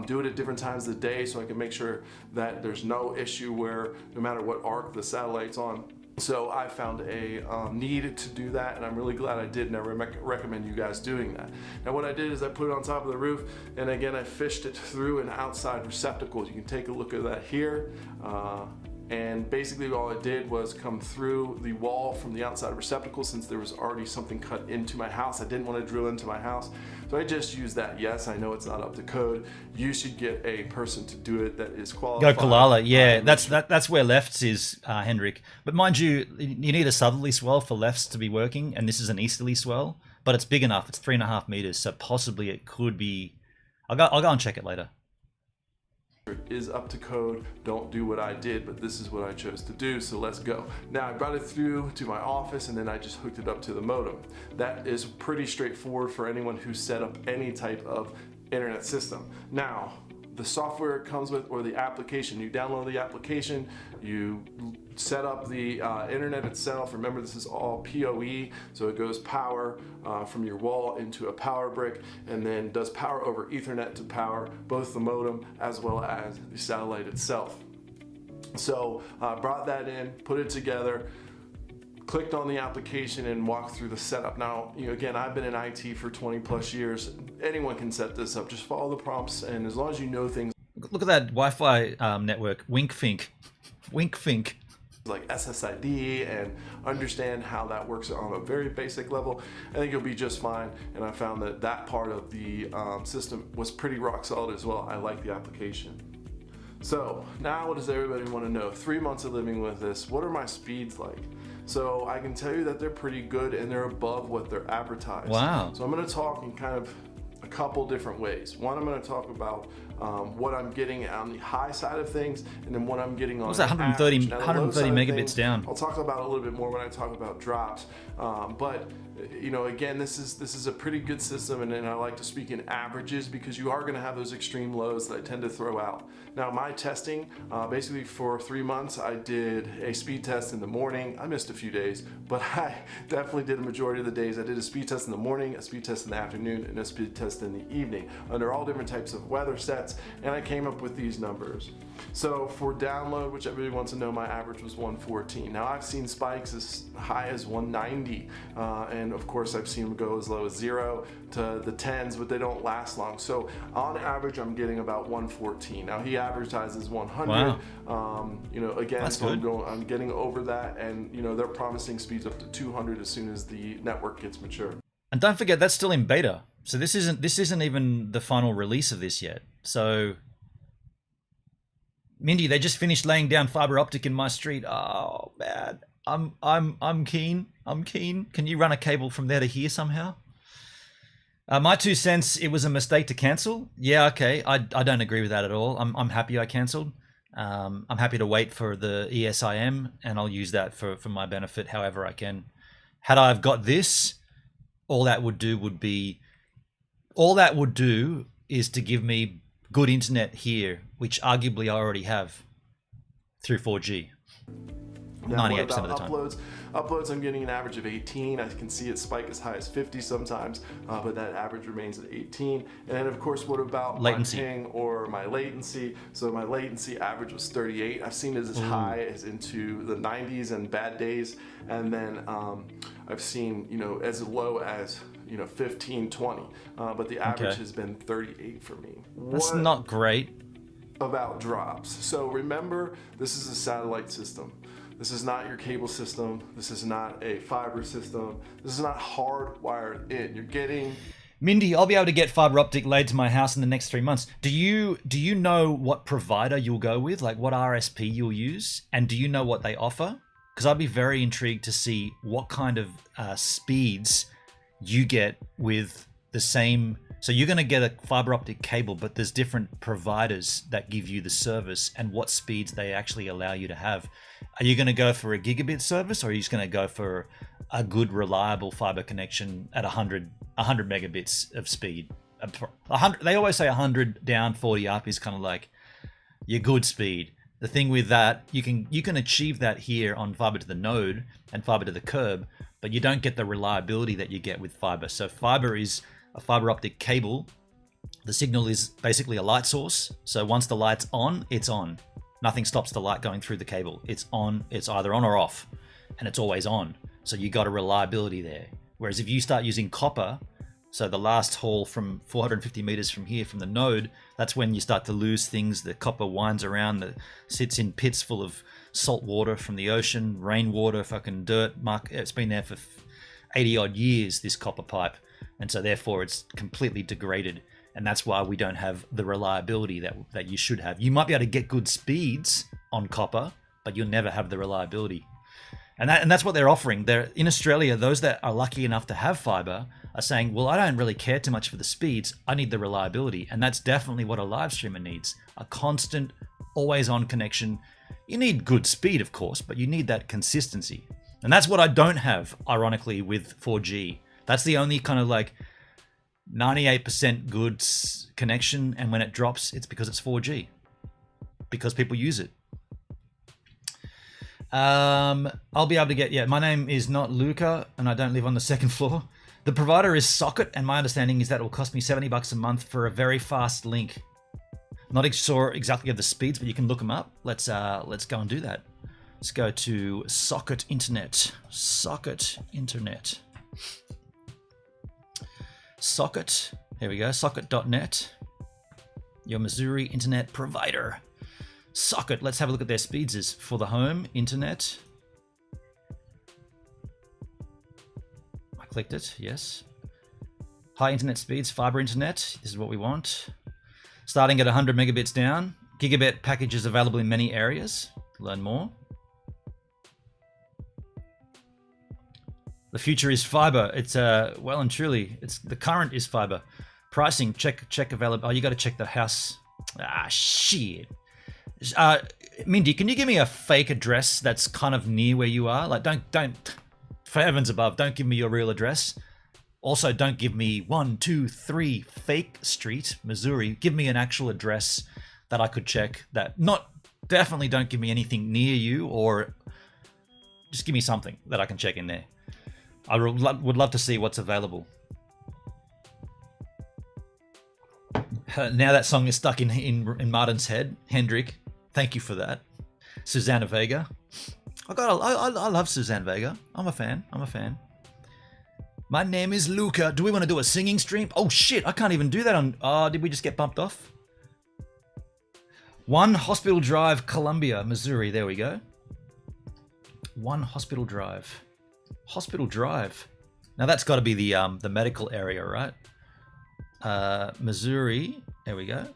do it at different times of the day so I can make sure that there's no issue where no matter what arc the satellite's on. So I found a need to do that, and I'm really glad I did, and I recommend you guys doing that. Now what I did is I put it on top of the roof, and again I fished it through an outside receptacle. You can take a look at that here. And basically all it did was come through the wall from the outside receptacle. Since there was already something cut into my house, I didn't want to drill into my house, so I just used that. Yes, I know it's not up to code. You should get a person to do it that is qualified. Go Kalala, yeah, that's where lefts is, Hendrik. But mind you, you need a southerly swell for lefts to be working, and this is an easterly swell, but it's big enough. It's 3.5 meters, so possibly it could be. I'll go and check it later. Is up to code. Don't do what I did, but this is what I chose to do, so let's go. Now I brought it through to my office, and then I just hooked it up to the modem. That is pretty straightforward for anyone who's set up any type of internet system. Now the software it comes with, or the application, you download the application, you set up the internet itself. Remember, this is all PoE, so it goes power from your wall into a power brick, and then does power over Ethernet to power both the modem as well as the satellite itself. So brought that in, put it together, clicked on the application and walked through the setup. Now, again, I've been in IT for 20 plus years. Anyone can set this up. Just follow the prompts, and as long as you know things. Look at that Wi-Fi network. Wink fink. Wink fink. Like SSID and understand how that works on a very basic level. I think you'll be just fine. And I found that that part of the system was pretty rock solid as well. I like the application. So now what does everybody want to know? 3 months of living with this, what are my speeds like? So I can tell you that they're pretty good and they're above what they're advertised. Wow. So I'm going to talk in kind of a couple different ways. One, I'm going to talk about what I'm getting on the high side of things, and then what I'm getting on. What's that? 130 megabits things, down. I'll talk about a little bit more when I talk about drops. But you know, again, this is a pretty good system, and I like to speak in averages because you are going to have those extreme lows that I tend to throw out. Now, my testing, basically for 3 months, I did a speed test in the morning. I missed a few days, but I definitely did a majority of the days. I did a speed test in the morning, a speed test in the afternoon, and a speed test in the evening under all different types of weather sets, and I came up with these numbers. So for download, which everybody wants to know, my average was 114. Now I've seen spikes as high as 190, and of course I've seen them go as low as 0 to the 10s, but they don't last long. So on average, I'm getting about 114. Now he advertises 100. Wow. You know, again, That's so good. I'm getting over that, and you know, they're promising speeds up to 200 as soon as the network gets mature. And don't forget, that's still in beta. So this isn't even the final release of this yet. So Mindy, they just finished laying down fiber optic in my street. Oh man, I'm keen. I'm keen. Can you run a cable from there to here somehow? My 2 cents. It was a mistake to cancel. Yeah, okay. I don't agree with that at all. I'm happy I cancelled. I'm happy to wait for the ESIM, and I'll use that for my benefit however I can. Had I have got this, all that would do is to give me good internet here, which arguably I already have through 4G. Now, 98% what about of the time. Uploads, I'm getting an average of 18. I can see it spike as high as 50 sometimes, but that average remains at 18. And then, of course, what about latency? My ping or my latency? So my latency average was 38. I've seen it as high as into the 90s and bad days. And then I've seen, you know, as low as, you know, 15, 20. But the average has been 38 for me. That's not great. About drops. So remember, this is a satellite system. This is not your cable system. This is not a fiber system. This is not hardwired in. You're getting... Mindy, I'll be able to get fiber optic laid to my house in the next 3 months. Do you know what provider you'll go with? Like what RSP you'll use? And do you know what they offer? Because I'd be very intrigued to see what kind of speeds you get with the same... So you're going to get a fiber optic cable, but there's different providers that give you the service and what speeds they actually allow you to have. Are you going to go for a gigabit service, or are you just going to go for a good, reliable fiber connection at 100 megabits of speed? 100. They always say 100 down, 40 up is kind of like your good speed. The thing with that, you can achieve that here on fiber to the node and fiber to the curb, but you don't get the reliability that you get with fiber. So fiber is a fiber optic cable. The signal is basically a light source. So once the light's on, it's on. Nothing stops the light going through the cable. It's on, it's either on or off, and it's always on. So you got a reliability there. Whereas if you start using copper, so the last haul from 450 meters from here, from the node, that's when you start to lose things. The copper winds around, that sits in pits full of salt water from the ocean, rainwater, fucking dirt. It's been there for 80 odd years, this copper pipe. And so therefore it's completely degraded. And that's why we don't have the reliability that you should have. You might be able to get good speeds on copper, but you'll never have the reliability. And that's what they're offering. They're, in Australia, those that are lucky enough to have fiber are saying, well, I don't really care too much for the speeds. I need the reliability. And that's definitely what a live streamer needs. A constant, always on connection. You need good speed, of course, but you need that consistency. And that's what I don't have, ironically, with 4G. That's the only kind of like 98% good connection, and when it drops, it's because it's 4G. Because people use it. I'll be able to get, my name is not Luca, and I don't live on the second floor. The provider is Socket, and my understanding is that it will cost me $70 a month for a very fast link. Not sure exactly of the speeds, but you can look them up. Let's go and do that. Let's go to Socket Internet. Socket Internet. Socket. Here we go. Socket.net. Your Missouri internet provider. Socket. Let's have a look at their speeds for the home internet. I clicked it. Yes. High internet speeds, fiber internet. This is what we want. Starting at 100 megabits down. Gigabit packages available in many areas. Learn more. The future is fiber. It's well and truly. It's the current is fiber. Pricing. Check available. Oh, you got to check the house. Ah, shit. Mindy, can you give me a fake address that's kind of near where you are? Like, don't. For heavens above, don't give me your real address. Also, don't give me 123 Fake Street, Missouri. Give me an actual address that I could check. Definitely don't give me anything near you, or just give me something that I can check in there. I would love to see what's available. Now that song is stuck in Martin's head. Hendrik, thank you for that. Susanna Vega. I love Susanna Vega. I'm a fan. My name is Luca. Do we want to do a singing stream? Oh shit, I can't even do that on... did we just get bumped off? 1 Hospital Drive, Columbia, Missouri. There we go. 1 Hospital Drive. Hospital Drive. Now that's got to be the medical area, right? Missouri. There we go.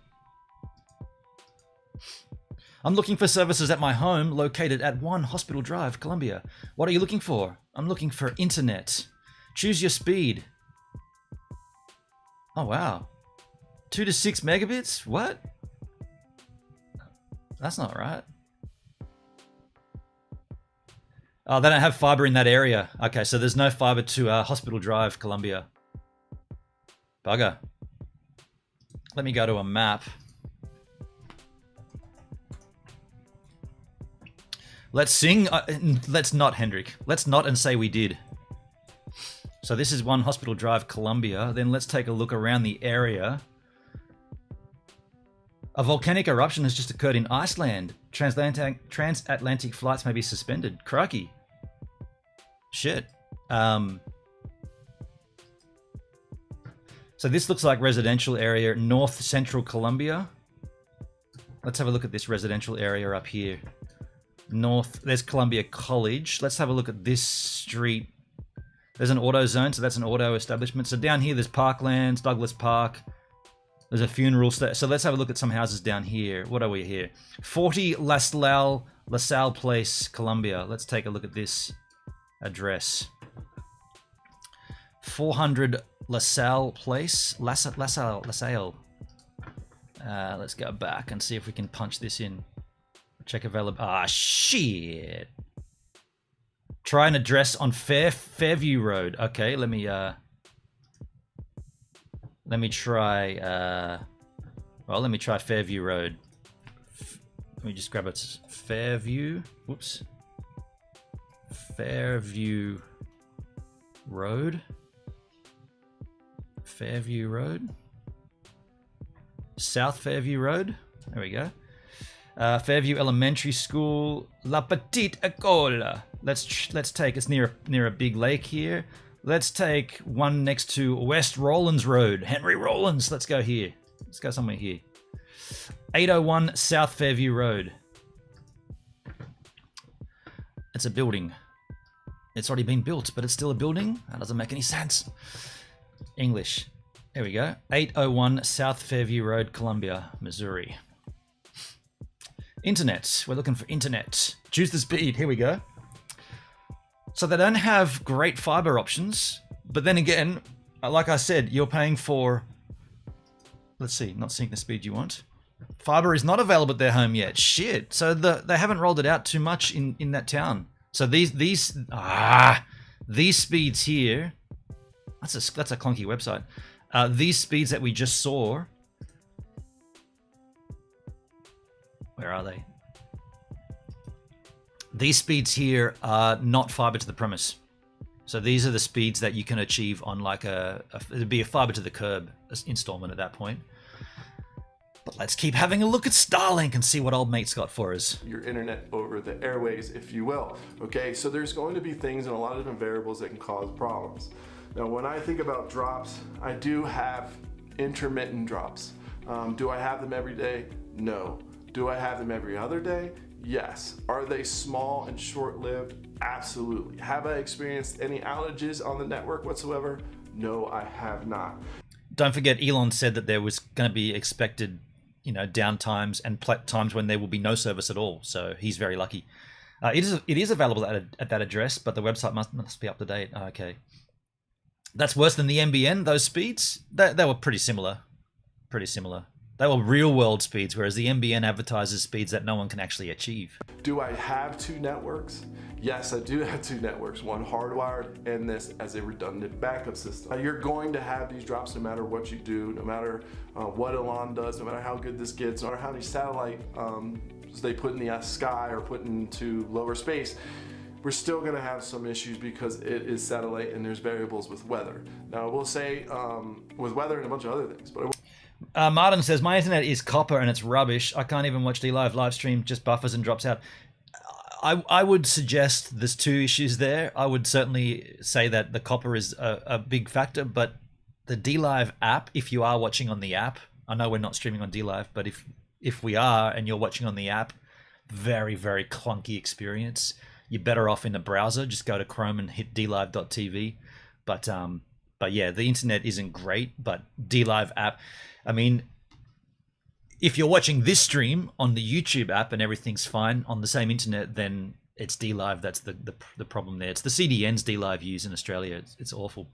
I'm looking for services at my home located at 1 Hospital Drive, Columbia. What are you looking for? I'm looking for internet. Choose your speed. Oh, wow. 2 to 6 megabits? What? That's not right. Oh, they don't have fiber in that area. Okay, so there's no fiber to Hospital Drive, Columbia. Bugger. Let me go to a map. Let's sing. Let's not, Hendrik. Let's not and say we did. So this is 1 Hospital Drive, Columbia. Then let's take a look around the area. A volcanic eruption has just occurred in Iceland. Transatlantic flights may be suspended. Crikey. Shit. So this looks like residential area, north central Columbia. Let's have a look at this residential area up here. North, there's Columbia College. Let's have a look at this street. There's an auto zone, so that's an auto establishment. So down here, there's Parklands, Douglas Park. There's a funeral. So let's have a look at some houses down here. What are we here? 40 LaSalle Place, Columbia. Let's take a look at this address. 400 LaSalle Place. LaSalle. Let's go back and see if we can punch this in. Check available. Ah, shit. Try an address on Fairview Road. Okay, let me try. Let me try Fairview Road. Let me just grab it. Fairview. Whoops. Fairview Road. Fairview Road. South Fairview Road. There we go. Fairview Elementary School, La Petite École. Let's take, it's near a big lake here. Let's take one next to West Rollins Road, Henry Rollins. Let's go here. Let's go somewhere here. 801 South Fairview Road. It's a building. It's already been built, but it's still a building. That doesn't make any sense. English. There we go. 801 South Fairview Road, Columbia, Missouri. Internet. We're looking for internet. Choose the speed. Here we go. So they don't have great fiber options, but then again, like I said, you're paying for, let's see, not seeing the speed you want. Fiber is not available at their home yet. Shit. So they haven't rolled it out too much in that town. So these speeds here, that's a clunky website. These speeds that we just saw, where are they? These speeds here are not fiber to the premise. So these are the speeds that you can achieve on like it'd be a fiber to the curb installment at that point. But let's keep having a look at Starlink and see what old mate's got for us. Your internet over the airways, if you will. Okay, so there's going to be things and a lot of different variables that can cause problems. Now, when I think about drops, I do have intermittent drops. Do I have them every day? No. Do I have them every other day? Yes. Are they small and short-lived? Absolutely. Have I experienced any outages on the network whatsoever? No, I have not. Don't forget, Elon said that there was going to be expected, down times and times when there will be no service at all. So he's very lucky. It is available at that address, but the website must be up to date. Okay. That's worse than the NBN, those speeds? They were pretty similar. Pretty similar. They were real-world speeds, whereas the NBN advertises speeds that no one can actually achieve. Do I have 2 networks? Yes, I do have 2 networks, one hardwired and this as a redundant backup system. You're going to have these drops no matter what you do, no matter what Elon does, no matter how good this gets, no matter how many satellite they put in the sky or put into lower space. We're still going to have some issues because it is satellite and there's variables with weather. Now, I will say with weather and a bunch of other things, but Martin says, my internet is copper and it's rubbish. I can't even watch DLive live stream, just buffers and drops out. I would suggest there's 2 issues there. I would certainly say that the copper is a big factor, but the DLive app, if you are watching on the app, I know we're not streaming on DLive, but if we are and you're watching on the app, very, very clunky experience. You're better off in the browser. Just go to Chrome and hit dlive.tv. But yeah, the internet isn't great, but DLive app, I mean, if you're watching this stream on the YouTube app and everything's fine on the same internet, then it's DLive. That's the problem there. It's the CDNs DLive use in Australia. It's awful.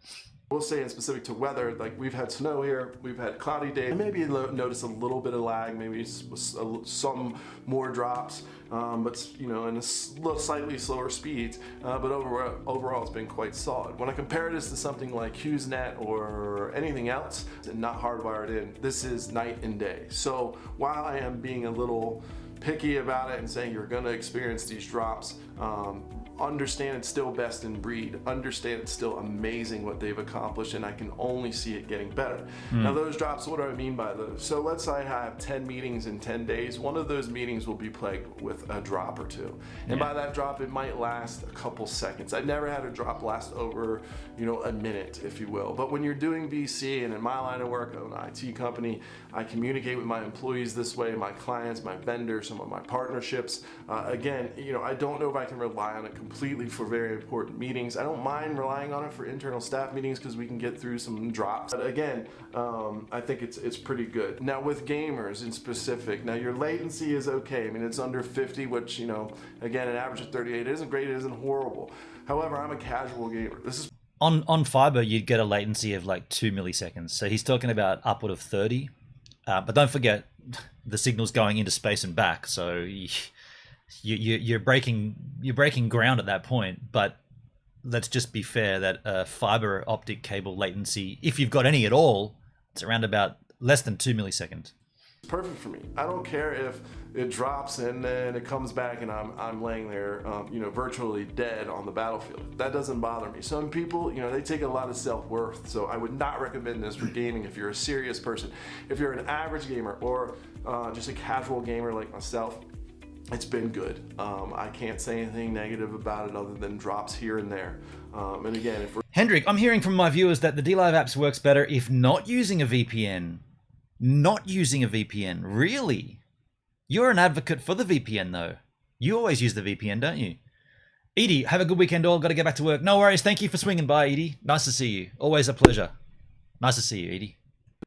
We'll say in specific to weather, like we've had snow here, we've had cloudy days. Maybe you notice a little bit of lag, maybe some more drops, but in a slightly slower speeds. But overall, it's been quite solid. When I compare this to something like HughesNet or anything else, and not hardwired in, this is night and day. So while I am being a little picky about it and saying you're going to experience these drops, understand it's still best in breed. Understand it's still amazing what they've accomplished, and I can only see it getting better. Now those drops, what do I mean by those? So let's say I have 10 meetings in 10 days. One of those meetings will be plagued with a drop or 2. And by that drop, it might last a couple seconds. I've never had a drop last over, a minute, if you will. But when you're doing VC, and in my line of work, I own an IT company, I communicate with my employees this way, my clients, my vendors, some of my partnerships. Again, I don't know if I can rely on it completely for very important meetings. I don't mind relying on it for internal staff meetings because we can get through some drops. But again, I think it's pretty good. Now with gamers in specific, now your latency is okay. I mean, it's under 50, which, again, an average of 38 isn't great, it isn't horrible. However, I'm a casual gamer. This is on fiber, you'd get a latency of like 2 milliseconds. So he's talking about upward of 30. But don't forget, the signal's going into space and back. So you're breaking ground at that point. But let's just be fair that a fiber optic cable latency, if you've got any at all, it's around about less than 2 milliseconds. Perfect for me. I don't care if it drops and then it comes back and I'm laying there, virtually dead on the battlefield. That doesn't bother me. Some people, they take a lot of self-worth, so I would not recommend this for gaming if you're a serious person. If you're an average gamer or just a casual gamer like myself, it's been good. I can't say anything negative about it other than drops here and there. And again, if we're Hendrik, I'm hearing from my viewers that the DLive apps works better if not using a VPN. Not using a VPN, really? You're an advocate for the VPN though. You always use the VPN, don't you? Edie, have a good weekend all. Got to get back to work. No worries. Thank you for swinging by, Edie. Nice to see you. Always a pleasure. Nice to see you, Edie.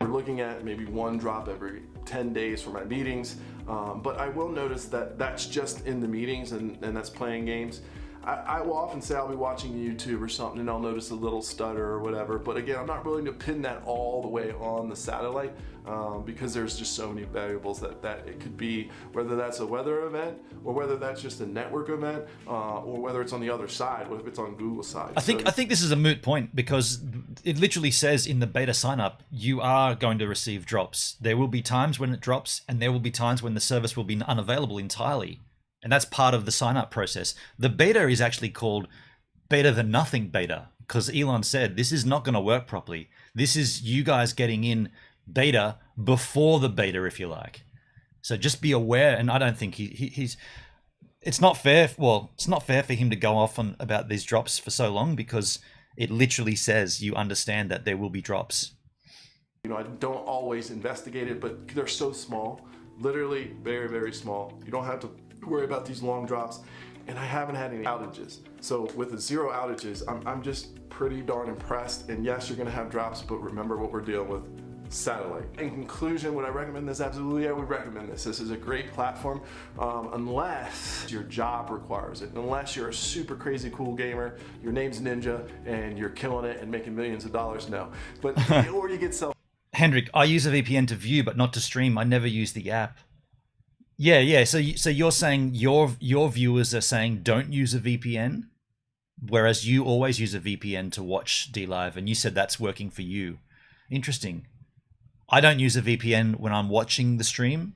We're looking at maybe 1 drop every 10 days for my meetings, but I will notice that that's just in the meetings and that's playing games. I will often say I'll be watching YouTube or something and I'll notice a little stutter or whatever, but again, I'm not willing to pin that all the way on the satellite because there's just so many variables that it could be, whether that's a weather event or whether that's just a network event or whether it's on the other side, what if it's on Google's side. I think this is a moot point because it literally says in the beta sign up, you are going to receive drops. There will be times when it drops and there will be times when the service will be unavailable entirely. And that's part of the sign-up process. The beta is actually called better than nothing beta because Elon said this is not going to work properly. This is you guys getting in beta before the beta, if you like. So just be aware. And I don't think he's. It's not fair. Well, it's not fair for him to go off on about these drops for so long because it literally says you understand that there will be drops. You know, I don't always investigate it, but they're so small, literally very, very small. You don't have to worry about these long drops, and I haven't had any outages. So with the 0 outages, I'm just pretty darn impressed. And yes, you're gonna have drops, but remember what we're dealing with. Satellite. In conclusion, would I recommend this? Absolutely, I would recommend this. This is a great platform, unless your job requires it. Unless you're a super crazy cool gamer, your name's Ninja, and you're killing it and making millions of dollars, no. But, or you get self. Hendrik, I use a VPN to view, but not to stream. I never use the app. Yeah. So you're saying your viewers are saying don't use a VPN, whereas you always use a VPN to watch DLive, and you said that's working for you. Interesting. I don't use a VPN when I'm watching the stream,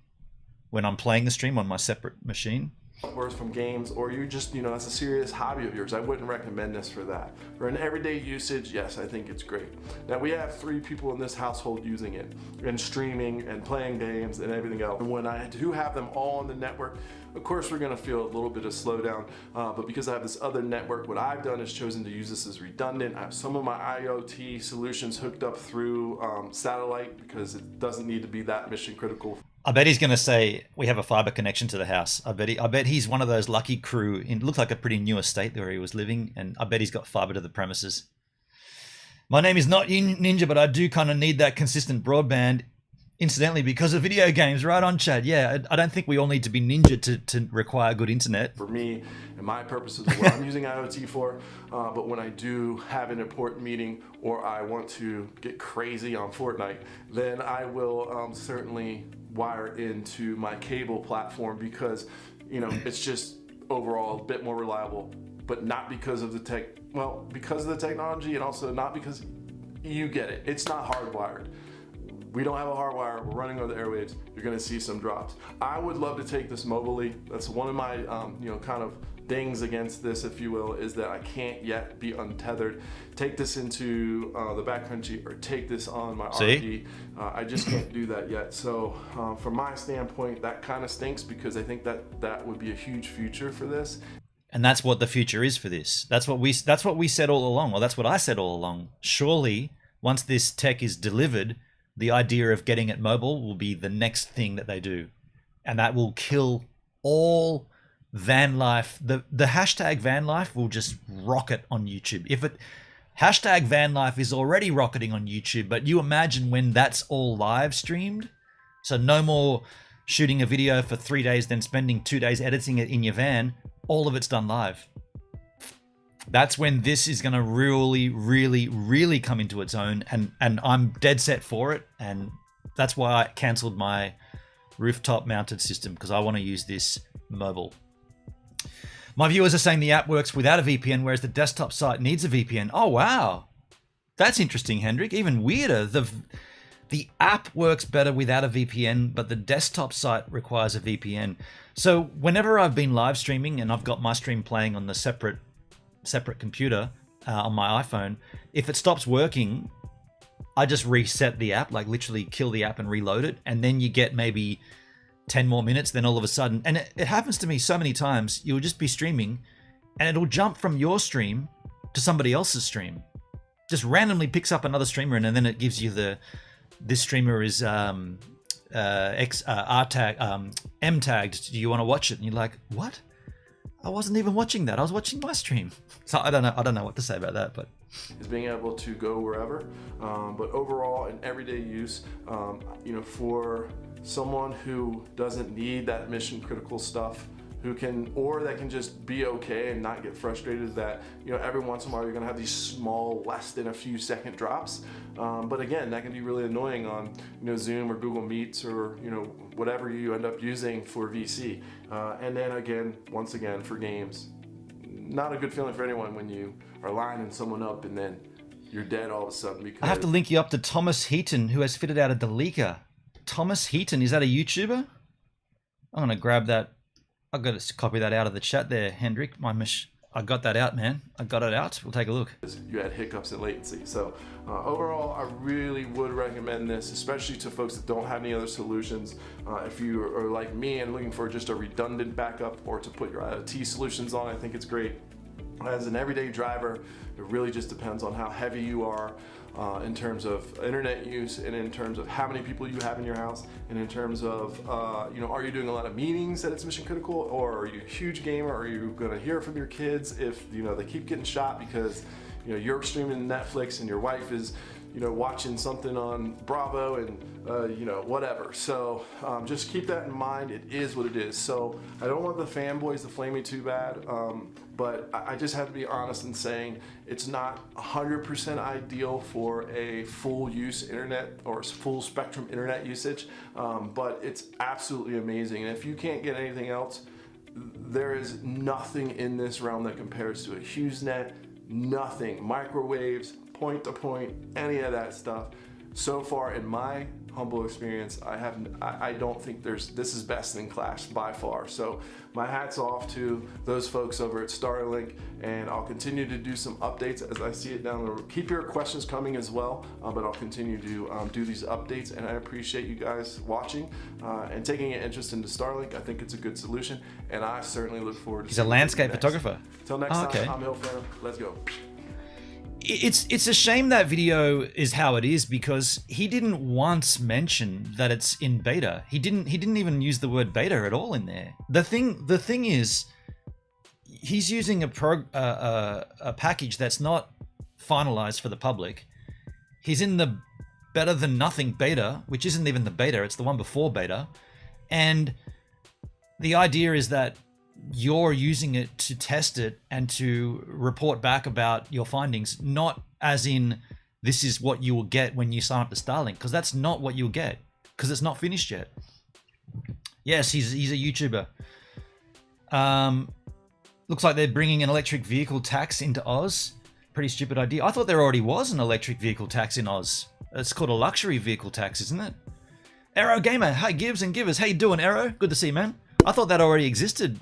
when I'm playing the stream on my separate machine. Worth from games, or you just, you know, that's a serious hobby of yours, I wouldn't recommend this for that. For an everyday usage, yes, I think it's great. Now we have 3 people in this household using it, and streaming and playing games and everything else. And when I do have them all on the network, of course we're gonna feel a little bit of slowdown, but because I have this other network, what I've done is chosen to use this as redundant. I have some of my IoT solutions hooked up through satellite because it doesn't need to be that mission critical. I bet he's going to say we have a fiber connection to the house. I bet he's one of those lucky crew. It looked like a pretty new estate where he was living, and I bet he's got fiber to the premises. My name is not Ninja, but I do kind of need that consistent broadband. Incidentally, because of video games, right on, Chad. Yeah, I don't think we all need to be Ninja to require good internet. For me and my purposes of what I'm using IoT for, but when I do have an important meeting or I want to get crazy on Fortnite, then I will certainly wire into my cable platform because, you know, it's just overall a bit more reliable, but not because of the because of the technology, and also not because you get it. It's not hardwired. We don't have a hardwire, we're running over the airwaves, you're gonna see some drops. I would love to take this mobilely. That's one of my, you know, kind of things against this, if you will, is that I can't yet be untethered. Take this into the backcountry or take this on my RV. I just can't do that yet. So from my standpoint, that kind of stinks because I think that would be a huge future for this. And that's what the future is for this. That's what we said all along. Well, that's what I said all along. Surely, once this tech is delivered, the idea of getting it mobile will be the next thing that they do. And that will kill all van life. The hashtag van life will just rocket on YouTube. Hashtag van life is already rocketing on YouTube, but you imagine when that's all live streamed. So no more shooting a video for 3 days, then spending 2 days editing it in your van. All of it's done live. That's when this is going to really, really, really come into its own, and I'm dead set for it, and that's why I cancelled my rooftop mounted system, because I want to use this mobile. My viewers are saying the app works without a VPN, whereas the desktop site needs a VPN. Oh, wow. That's interesting, Hendrik. Even weirder. The app works better without a VPN, but the desktop site requires a VPN. So whenever I've been live streaming and I've got my stream playing on the separate computer on my iPhone, if it stops working, I just reset the app, like literally kill the app and reload it, and then you get maybe 10 more minutes. Then all of a sudden, and it happens to me so many times, you'll just be streaming and it'll jump from your stream to somebody else's stream, just randomly picks up another streamer, and then it gives you this streamer is M tagged, do you want to watch it? And you're like, what? I wasn't even watching that. I was watching my stream. So I don't know what to say about that, but is being able to go wherever. But overall, in everyday use, you know, for someone who doesn't need that mission critical stuff, that can just be okay and not get frustrated that, you know, every once in a while you're gonna have these small, less than a few second drops. But again, that can be really annoying on, you know, Zoom or Google Meets or, you know, whatever you end up using for VC. And then again, once again, for games, not a good feeling for anyone when you are lining someone up and then you're dead all of a sudden. Because I have to link you up to Thomas Heaton, who has fitted out a Delica. Thomas Heaton, is that a YouTuber? I'm gonna grab that. I've got to copy that out of the chat there, Hendrik. I got that out, man. I got it out. We'll take a look. You had hiccups and latency. So overall, I really would recommend this, especially to folks that don't have any other solutions. If you are like me and looking for just a redundant backup or to put your IoT solutions on, I think it's great. As an everyday driver, it really just depends on how heavy you are in terms of internet use, and in terms of how many people you have in your house, and in terms of, you know, are you doing a lot of meetings that it's mission critical, or are you a huge gamer? Or are you gonna hear from your kids if, you know, they keep getting shot because, you know, you're streaming Netflix and your wife is, you know, watching something on Bravo and, you know, whatever. So just keep that in mind. It is what it is. So I don't want the fanboys to flame me too bad, but I just have to be honest in saying it's not 100% ideal for a full use internet or full spectrum internet usage, but it's absolutely amazing. And if you can't get anything else, there is nothing in this realm that compares to a HughesNet. Nothing. Microwaves, point to point, any of that stuff. So far, in my humble experience, I don't think this is best in class by far. So my hat's off to those folks over at Starlink, and I'll continue to do some updates as I see it down the road. Keep your questions coming as well, but I'll continue to do these updates, and I appreciate you guys watching and taking an interest into Starlink. I think it's a good solution, and I certainly look forward to He's a landscape photographer. Till next time, I'm Hill Phantom. Let's go. It's a shame that video is how it is, because he didn't once mention that it's in beta. He didn't even use the word beta at all in there. The thing is, he's using a package that's not finalized for the public. He's in the better than nothing beta, which isn't even the beta, it's the one before beta. And the idea is that you're using it to test it and to report back about your findings, not as in this is what you will get when you sign up to Starlink, because that's not what you'll get, because it's not finished yet. Yes, he's a YouTuber. Looks like they're bringing an electric vehicle tax into Oz. Pretty stupid idea. I thought there already was an electric vehicle tax in Oz. It's called a luxury vehicle tax, isn't it? Arrow Gamer, hi Gibbs and Givers. How you doing, Arrow? Good to see you, man. I thought that already existed.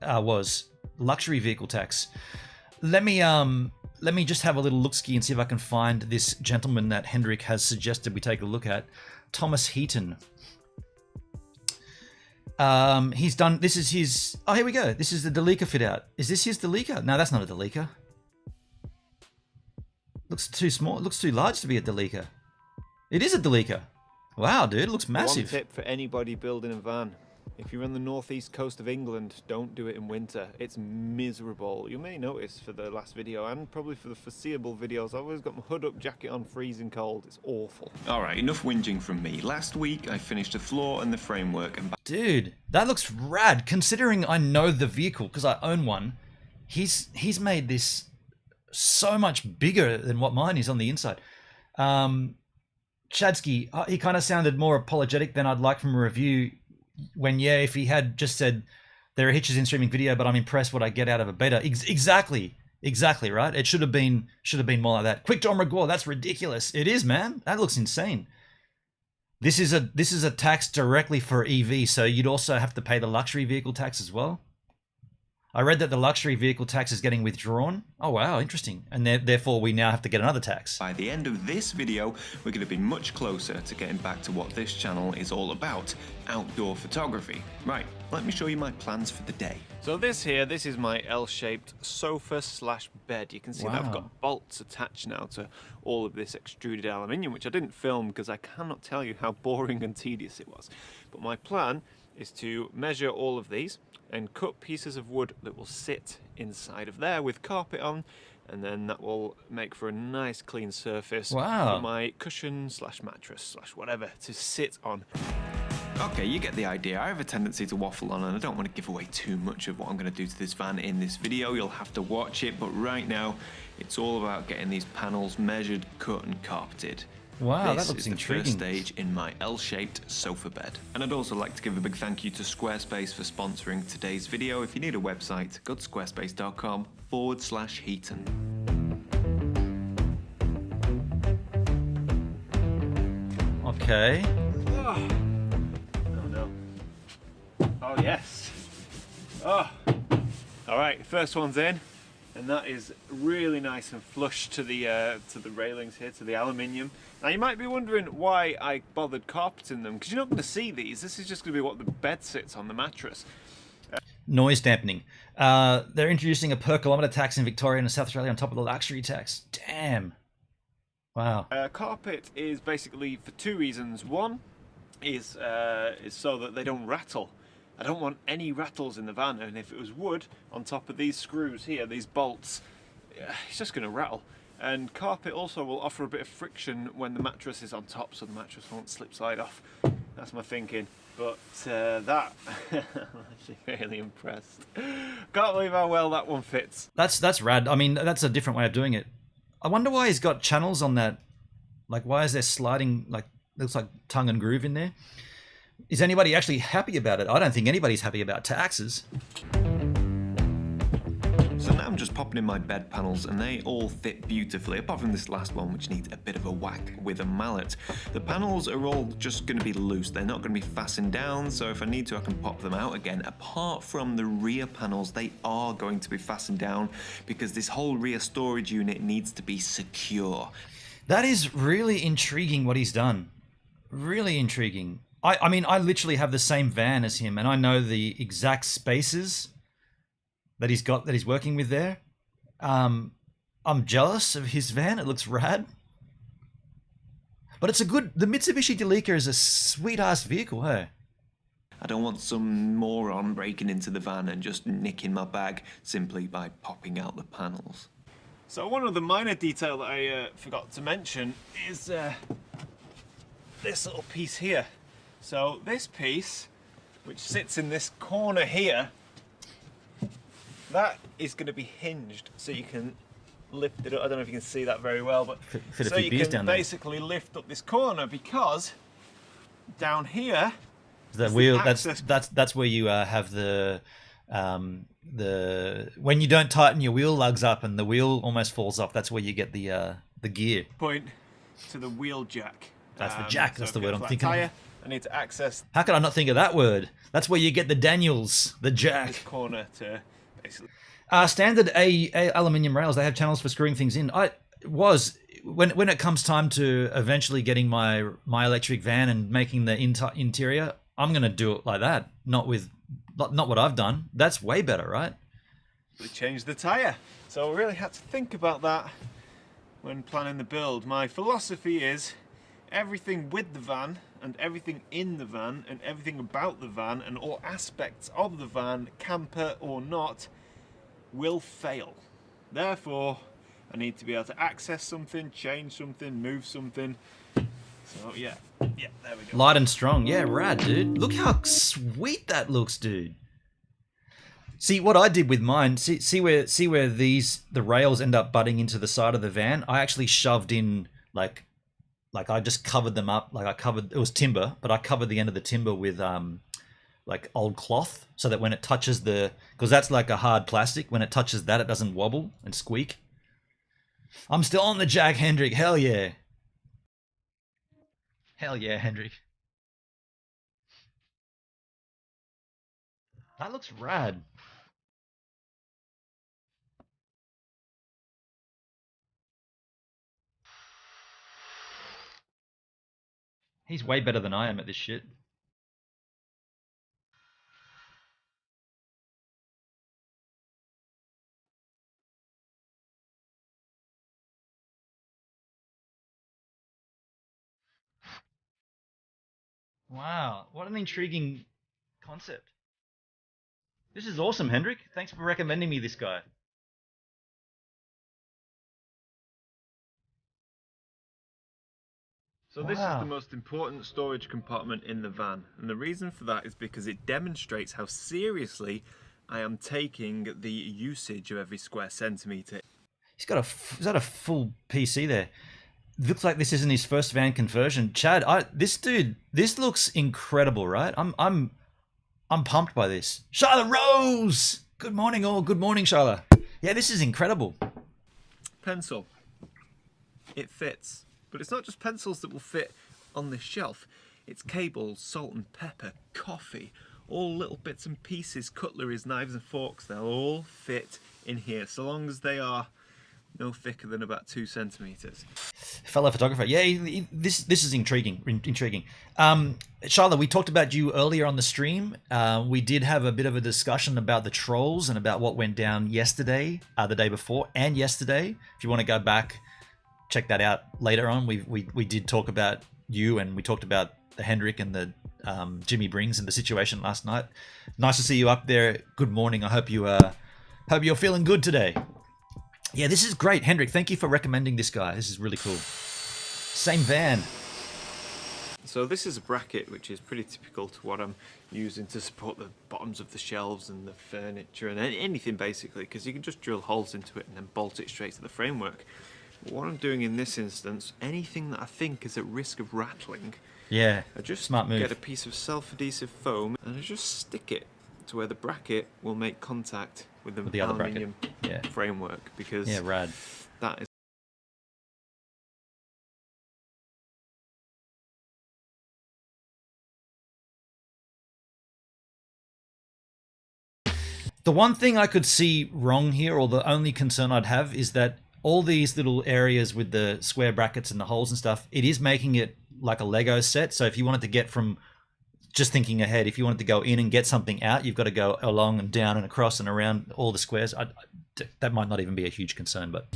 Was luxury vehicle tax. Let me just have a little look-ski and see if I can find this gentleman that Hendrik has suggested we take a look at. Thomas Heaton. He's done. This is his. Oh, here we go. This is the Delica fit out. Is this his Delica? No, that's not a Delica. Looks too small. It looks too large to be a Delica. It is a Delica. Wow, dude, it looks massive. One tip for anybody building a van. If you're on the northeast coast of England, don't do it in winter. It's miserable. You may notice for the last video, and probably for the foreseeable videos, I've always got my hood up, jacket on, freezing cold. It's awful. Alright, enough whinging from me. Last week, I finished the floor and the framework. And dude, that looks rad, considering I know the vehicle, because I own one. He's made this so much bigger than what mine is on the inside. Chadsky, he kind of sounded more apologetic than I'd like from a review, when, yeah, if he had just said, there are hitches in streaming video, but I'm impressed what I get out of a beta. Exactly, right? It should have been more like that. Quick John Regour, that's ridiculous. It is, man. That looks insane. This is a tax directly for EV, so you'd also have to pay the luxury vehicle tax as well. I read that the luxury vehicle tax is getting withdrawn. Oh wow, interesting. And therefore we now have to get another tax. By the end of this video, we're going to be much closer to getting back to what this channel is all about, outdoor photography. Right, let me show you my plans for the day. So this is my L-shaped sofa/bed. You can see that I've got bolts attached now to all of this extruded aluminium, which I didn't film because I cannot tell you how boring and tedious it was. But my plan is to measure all of these and cut pieces of wood that will sit inside of there with carpet on, and then that will make for a nice clean surface for my cushion/mattress/whatever to sit on. Okay, you get the idea. I have a tendency to waffle on, and I don't want to give away too much of what I'm going to do to this van in this video. You'll have to watch it, but right now it's all about getting these panels measured, cut and carpeted. Wow, this that looks is intriguing. The first stage in my L-shaped sofa bed. And I'd also like to give a big thank you to Squarespace for sponsoring today's video. If you need a website, go to squarespace.com/Heaton. Okay. Oh no. Oh yes. Oh. All right, first one's in, and that is really nice and flush to the railings here, to the aluminium. Now you might be wondering why I bothered carpeting them, because you're not going to see these. This is just going to be what the bed sits on, the mattress. noise dampening. They're introducing a per kilometre tax in Victoria and South Australia on top of the luxury tax. Damn. Wow. Carpet is basically for two reasons. One is so that they don't rattle. I don't want any rattles in the van, and if it was wood on top of these screws here, these bolts, it's just going to rattle. And carpet also will offer a bit of friction when the mattress is on top, so the mattress won't slip slide off. That's my thinking. But that, I'm actually really impressed. Can't believe how well that one fits. That's rad. I mean, that's a different way of doing it. I wonder why he's got channels on that. Like, why is there sliding, like, looks like tongue and groove in there? Is anybody actually happy about it? I don't think anybody's happy about taxes. So now I'm just popping in my bed panels and they all fit beautifully, apart from this last one which needs a bit of a whack with a mallet. The panels are all just going to be loose, they're not going to be fastened down, so if I need to I can pop them out again. Apart from the rear panels, they are going to be fastened down because this whole rear storage unit needs to be secure. That is really intriguing what he's done. Really intriguing. I mean, I literally have the same van as him and I know the exact spaces that he's got, that he's working with there. I'm jealous of his van. It looks rad. But it's a good... The Mitsubishi Delica is a sweet-ass vehicle, hey? I don't want some moron breaking into the van and just nicking my bag simply by popping out the panels. So one other minor detail that I forgot to mention is this little piece here. So this piece, which sits in this corner here, that is going to be hinged, so you can lift it up. I don't know if you can see that very well, but so you can basically lift up this corner, because down here the wheel. That's where you have the when you don't tighten your wheel lugs up and the wheel almost falls off. That's where you get the gear. Point to the wheel jack. That's the jack. So that's the word I'm thinking. Tire, I need to access. How could I not think of that word? That's where you get the Daniels, the jack. This corner to basically. Standard aluminium rails. They have channels for screwing things in. When it comes time to eventually getting my electric van and making the interior, I'm gonna do it like that. Not what I've done. That's way better, right? We changed the tire, so we really had to think about that when planning the build. My philosophy is everything with the van and everything in the van and everything about the van and all aspects of the van, camper or not, will fail. Therefore, I need to be able to access something, change something, move something. So yeah, there we go. Light and strong. Yeah, rad, dude. Look how sweet that looks, dude. See what I did with mine. See where the rails end up butting into the side of the van. I actually shoved in like I just covered them up. It was timber, but I covered the end of the timber with like old cloth, so that when it touches because that's like a hard plastic, when it touches that, it doesn't wobble and squeak. I'm still on the Jack Hendrick. Hell yeah. Hell yeah, Hendrick. That looks rad. He's way better than I am at this shit. Wow, what an intriguing concept. This is awesome, Hendrik. Thanks for recommending me this guy. So this is the most important storage compartment in the van, and the reason for that is because it demonstrates how seriously I am taking the usage of every square centimetre. He's got a full PC there. Looks like this isn't his first van conversion. Chad, this looks incredible, right? I'm pumped by this. Shyla Rose! Good morning all. Good morning, Shyla. Yeah, this is incredible. Pencil. It fits. But it's not just pencils that will fit on this shelf. It's cables, salt and pepper, coffee, all little bits and pieces, cutleries, knives and forks. They'll all fit in here, so long as they are no thicker than about 2 centimeters. Fellow photographer, yeah, this is intriguing. Charlotte, we talked about you earlier on the stream. We did have a bit of a discussion about the trolls and about what went down yesterday, the day before, and yesterday. If you want to go back, check that out later on. We did talk about you, and we talked about the Hendrik and the Jimmy Brings and the situation last night. Nice to see you up there. Good morning. I hope you're feeling good today. Yeah, this is great. Hendrik, thank you for recommending this guy. This is really cool. Same van. So this is a bracket which is pretty typical to what I'm using to support the bottoms of the shelves and the furniture and anything basically, because you can just drill holes into it and then bolt it straight to the framework. But what I'm doing in this instance, anything that I think is at risk of rattling, yeah, I just smart move. Get a piece of self-adhesive foam and I just stick it to where the bracket will make contact with the other aluminium bracket. framework, because rad. that is the one thing I could see wrong here, or the only concern I'd have, is that all these little areas with the square brackets and the holes and stuff, it is making it like a Lego set. So if you wanted to get from, just thinking ahead, if you wanted to go in and get something out, you've got to go along and down and across and around all the squares. That might not even be a huge concern, but...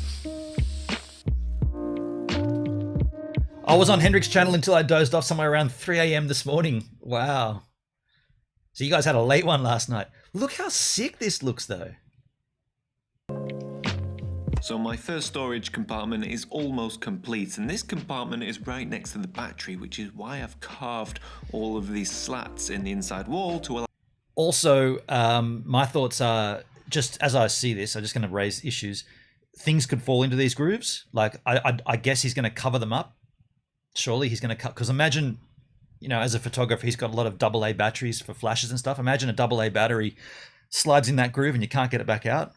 I was on Hendrik's channel until I dozed off somewhere around 3 a.m. this morning. Wow. So you guys had a late one last night. Look how sick this looks, though. So my first storage compartment is almost complete, and this compartment is right next to the battery, which is why I've carved all of these slats in the inside wall to allow... Also, my thoughts are, just as I see this, I'm just going to raise issues. Things could fall into these grooves. Like, I guess he's going to cover them up. Surely he's going to cut, because imagine, you know, as a photographer, he's got a lot of AA batteries for flashes and stuff. Imagine a AA battery slides in that groove and you can't get it back out.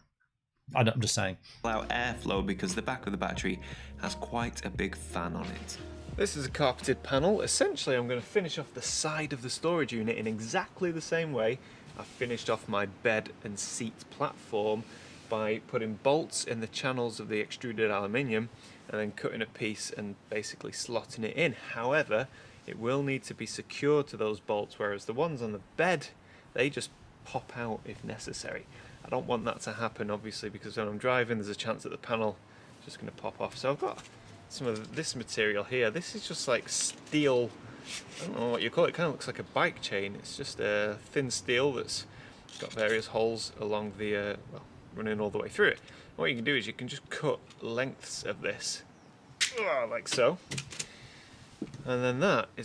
I'm just saying. Allow airflow because the back of the battery has quite a big fan on it. This is a carpeted panel. Essentially, I'm going to finish off the side of the storage unit in exactly the same way I finished off my bed and seat platform, by putting bolts in the channels of the extruded aluminium and then cutting a piece and basically slotting it in. However, it will need to be secured to those bolts, whereas the ones on the bed, they just pop out if necessary. I don't want that to happen, obviously, because when I'm driving, there's a chance that the panel is just going to pop off. So I've got some of this material here. This is just like steel, I don't know what you call it, kind of looks like a bike chain. It's just a thin steel that's got various holes along the, well, running all the way through it. What you can do is you can just cut lengths of this, like so, and then that is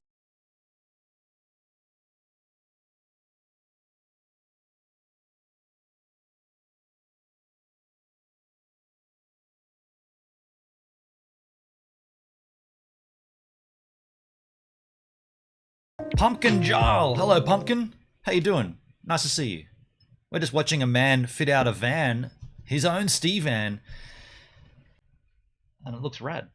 Pumpkin Jarl. Hello, Pumpkin. How you doing? Nice to see you. We're just watching a man fit out a van, his own Steve van, and it looks rad.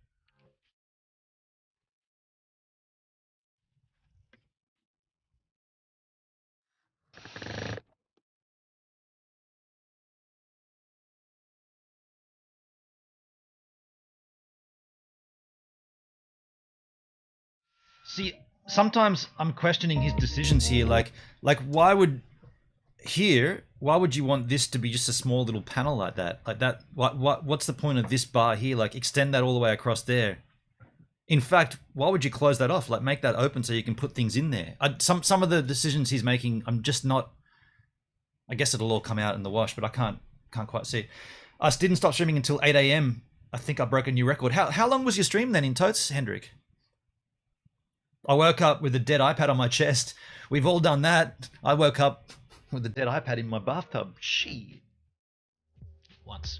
See, sometimes I'm questioning his decisions here. Like why would you want this to be just a small little panel like that? What's the point of this bar here? Like, extend that all the way across there. In fact, why would you close that off? Like, make that open so you can put things in there. Some of the decisions he's making, I'm just not. I guess it'll all come out in the wash, but I can't quite see it. I didn't stop streaming until 8 a.m. I think I broke a new record. How long was your stream then in totes, Hendrik? I woke up with a dead iPad on my chest. We've all done that. I woke up with a dead iPad in my bathtub. Shit. Once.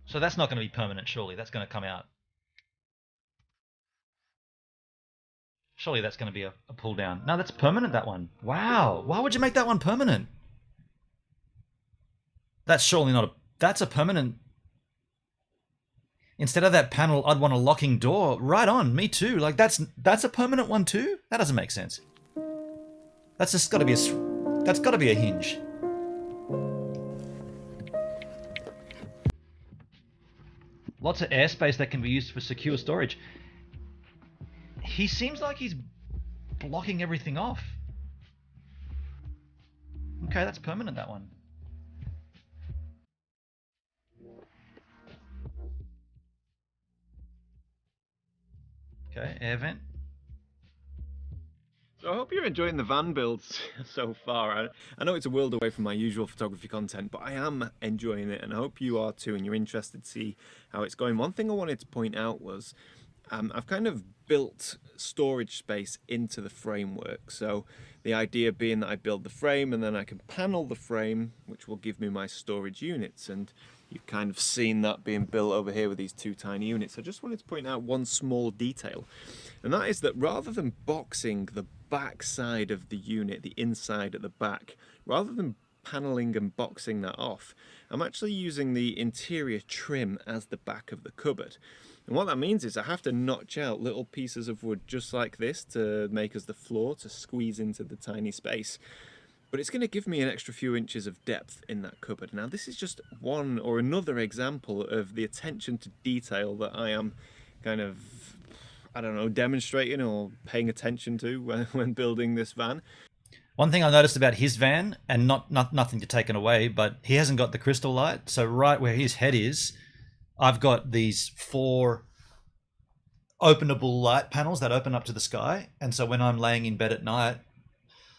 So that's not going to be permanent, surely. That's going to come out. Surely that's going to be a pull down. No, that's permanent, that one. Wow. Why would you make that one permanent? That's surely not a... That's a permanent... Instead of that panel, I'd want a locking door. Right on, me too. Like that's a permanent one too? That doesn't make sense. That's just gotta be a hinge. Lots of airspace that can be used for secure storage. He seems like he's blocking everything off. Okay, that's permanent, that one. Okay, air vent. So I hope you're enjoying the van builds so far. I know it's a world away from my usual photography content, but I am enjoying it, and I hope you are too, and you're interested to see how it's going. One thing I wanted to point out was I've kind of built storage space into the framework. So the idea being that I build the frame and then I can panel the frame, which will give me my storage units. And you've kind of seen that being built over here with these two tiny units. I just wanted to point out one small detail, and that is that rather than boxing the back side of the unit, the inside at the back, rather than paneling and boxing that off, I'm actually using the interior trim as the back of the cupboard. And what that means is I have to notch out little pieces of wood just like this to make as the floor to squeeze into the tiny space. But it's going to give me an extra few inches of depth in that cupboard. Now this is just one or another example of the attention to detail that I am kind of, I don't know, demonstrating or paying attention to when building this van. One thing I noticed about his van, and nothing to take it away, but he hasn't got the crystal light. So right where his head is, I've got these 4 openable light panels that open up to the sky. And so when I'm laying in bed at night,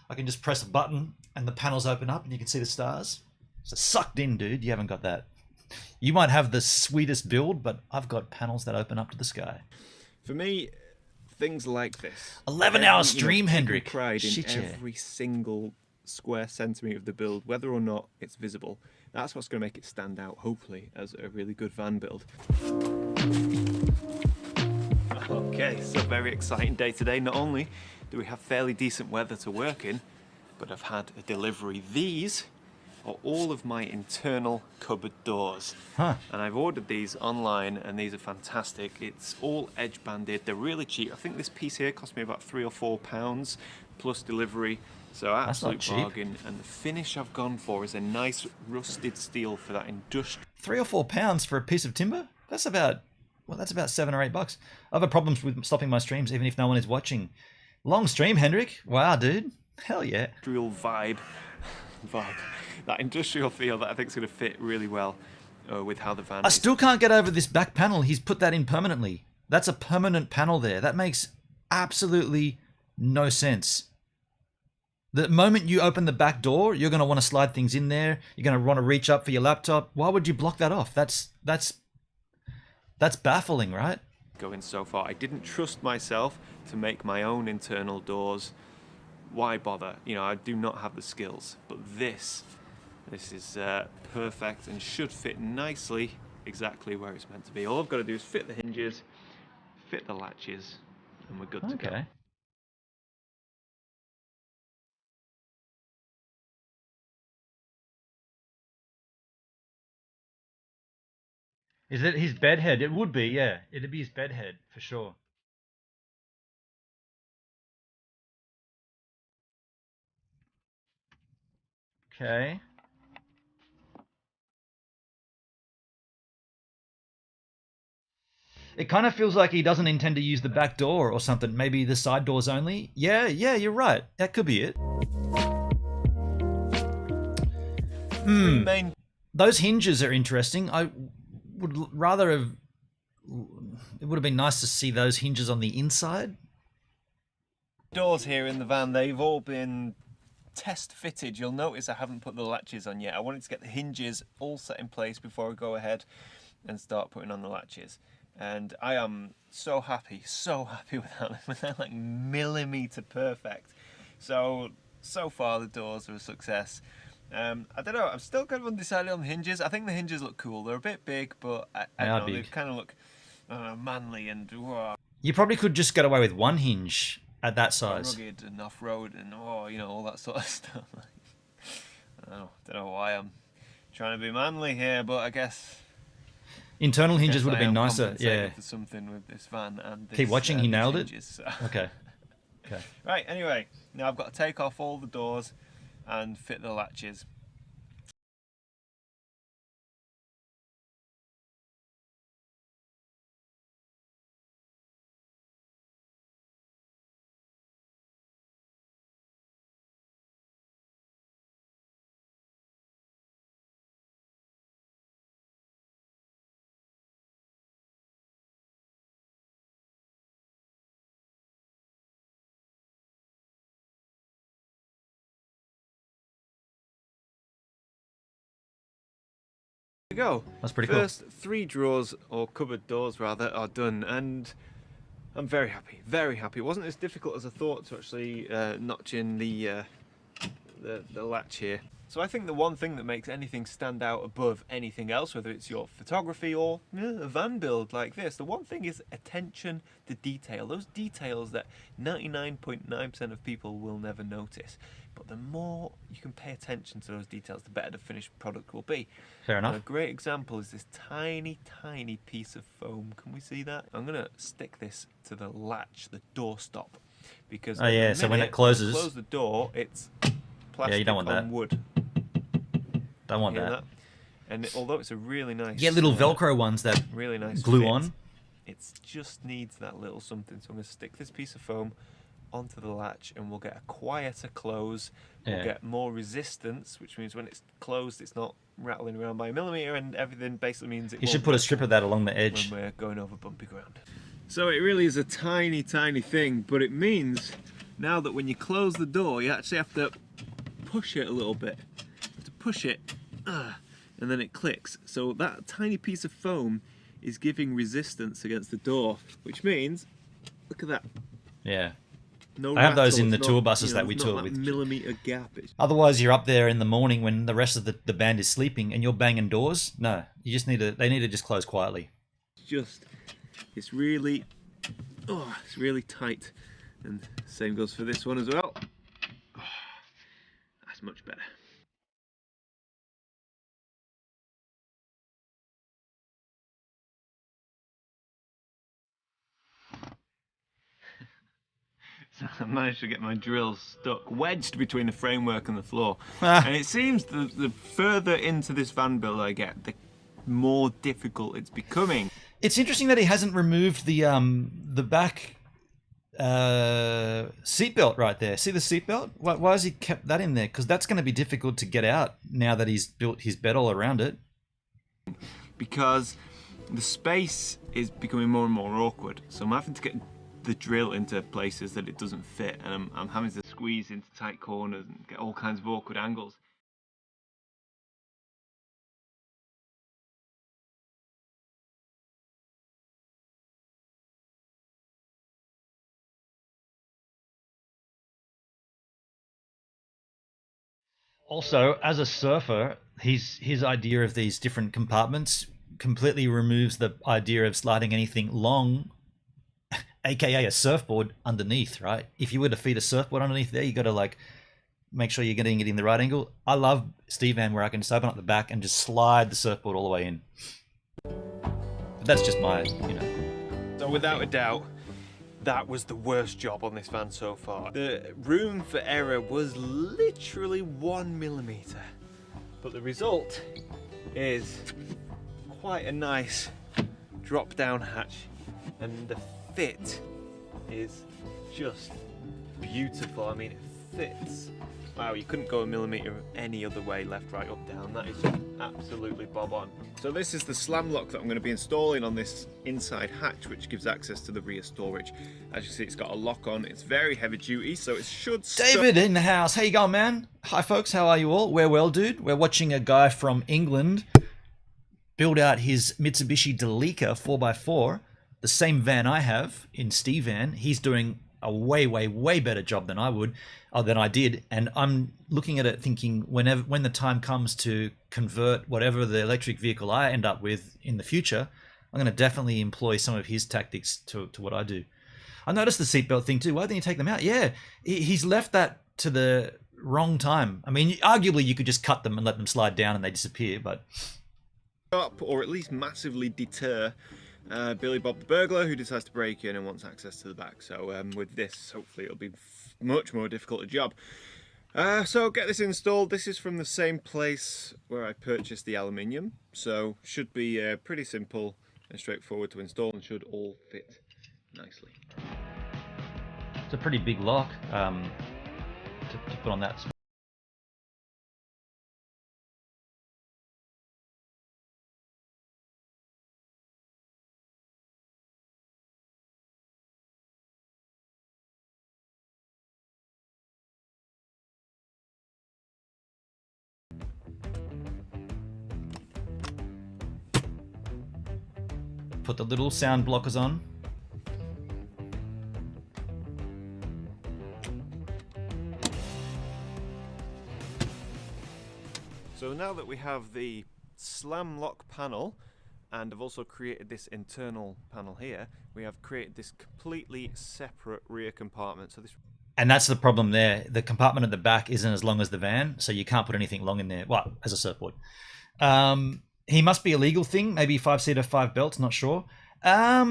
I can just press a button and the panels open up and you can see the stars. So sucked in, dude. You haven't got that. You might have the sweetest build, but I've got panels that open up to the sky. For me, things like this. 11-hour stream, Hendrik. Pride in every single square centimetre of the build, whether or not it's visible. That's what's going to make it stand out, hopefully, as a really good van build. Okay, so very exciting day today. Not only do we have fairly decent weather to work in, but I've had a delivery. These are all of my internal cupboard doors. And I've ordered these online, and these are fantastic. It's all edge banded. They're really cheap. I think this piece here cost me about £3 or £4 plus delivery. So absolute bargain. And the finish I've gone for is a nice rusted steel for that industrial. £3 or £4 for a piece of timber? That's about, well, that's about $7 or $8. I have a problem with stopping my streams, even if no one is watching. Long stream, Hendrik. Wow, dude. Hell yeah. Industrial vibe. That industrial feel that I think is going to fit really well with how the van I still can't get over this back panel. He's put that in permanently. That's a permanent panel there. That makes absolutely no sense. The moment you open the back door, you're going to want to slide things in there. You're going to want to reach up for your laptop. Why would you block that off? That's baffling, right? Going so far, I didn't trust myself to make my own internal doors. Why bother? You know, I do not have the skills. But this is perfect and should fit nicely exactly where it's meant to be. All I've got to do is fit the hinges, fit the latches, and we're good to go. Is it his bed head? It would be, yeah. It'd be his bed head for sure. Okay. It kind of feels like he doesn't intend to use the back door or something. Maybe the side doors only. Yeah, you're right. That could be it. Those hinges are interesting. I would rather have... It would have been nice to see those hinges on the inside. Doors here in the van, they've all been test fitted. You'll notice I haven't put the latches on yet. I wanted to get the hinges all set in place before I go ahead and start putting on the latches. And I am so happy with that like millimetre perfect. So far the doors are a success. I don't know, I'm still kind of undecided on the hinges. I think the hinges look cool. They're a bit big, but I don't know, they kind of look manly and whoa. You probably could just get away with one hinge at that size. Rugged and off-road and you know, all that sort of stuff. I don't know why I'm trying to be manly here, but I guess... Internal hinges Yes, would have I been am nicer. compensated Yeah. for something with this van and this, Keep watching. He these nailed it. hinges, so. Okay. Okay. Right. Anyway, now I've got to take off all the doors and fit the latches. Go. That's pretty cool. First 3 drawers, or cupboard doors rather, are done, and I'm very happy, very happy. It wasn't as difficult as I thought to actually notch in the latch here. So I think the one thing that makes anything stand out above anything else, whether it's your photography or a van build like this, the one thing is attention to detail. Those details that 99.9% of people will never notice. But the more you can pay attention to those details, the better the finished product will be. Fair enough. And a great example is this tiny, tiny piece of foam. Can we see that? I'm going to stick this to the latch, the door stop. Because Oh yeah, so when it closes... close the door, it's plastic you don't want that. on wood. Don't want Hear that. And although it's a really nice... Get little Velcro ones that really nice glue fit, on. it just needs that little something. So I'm going to stick this piece of foam onto the latch and we'll get a quieter close. We'll get more resistance, which means when it's closed it's not rattling around by a millimetre, and everything basically means it You should won't put a strip of that along the edge. when we're going over bumpy ground. So it really is a tiny, tiny thing, but it means now that when you close the door you actually have to push it a little bit. You have to push it, and then it clicks. So that tiny piece of foam is giving resistance against the door, which means, look at that. Yeah. No I have those rattle, in the it's tour not, buses you know, that we it's tour not with. that millimetre gap. Otherwise, you're up there in the morning when the rest of the band is sleeping and you're banging doors. No, you just need to. They need to just close quietly. It's really tight, and same goes for this one as well. That's much better. So I managed to get my drills stuck, wedged between the framework and the floor. And it seems the further into this van build I get, the more difficult it's becoming. It's interesting that he hasn't removed the back seatbelt right there. See the seatbelt? Why has he kept that in there? Because that's going to be difficult to get out now that he's built his bed all around it. Because the space is becoming more and more awkward, so I'm having to get the drill into places that it doesn't fit, and I'm having to squeeze into tight corners and get all kinds of awkward angles. Also, as a surfer, his idea of these different compartments completely removes the idea of sliding anything long, aka a surfboard, underneath, right? If you were to feed a surfboard underneath there, you got to like make sure you're getting it in the right angle. I love Steve Van where I can just open up the back and just slide the surfboard all the way in. But that's just my, So without a doubt, that was the worst job on this van so far. The room for error was literally 1 millimetre, but the result is quite a nice drop down hatch, and the fit is just beautiful. I mean, it fits. Wow, you couldn't go a millimetre any other way, left, right, up, down. That is just absolutely bob on. So this is the slam lock that I'm going to be installing on this inside hatch, which gives access to the rear storage. As you see, it's got a lock on. It's very heavy duty, so it should David in the house. How you going, man? Hi, folks. How are you all? We're well, dude. We're watching a guy from England build out his Mitsubishi Delica 4x4, the same van I have in Steve Van. He's doing a way, way, way better job than I did, and I'm looking at it thinking when the time comes to convert whatever the electric vehicle I end up with in the future, I'm going to definitely employ some of his tactics to what I do. I noticed the seatbelt thing too. Why didn't you take them out? Yeah, he's left that to the wrong time. I mean, arguably you could just cut them and let them slide down and they disappear, but Stop, or at least massively deter Billy Bob the burglar, who decides to break in and wants access to the back. So with this, hopefully it'll be much more difficult a job. So get this installed. This is from the same place where I purchased the aluminium, so should be pretty simple and straightforward to install and should all fit nicely. It's a pretty big lock to put on that. Put the little sound blockers on. So now that we have the slam lock panel, and I've also created this internal panel here, we have created this completely separate rear compartment. So this, and that's the problem there. The compartment at the back isn't as long as the van, so you can't put anything long in there. Well, as a surfboard. He must be a legal thing, maybe 5-seater, 5 belts, not sure. At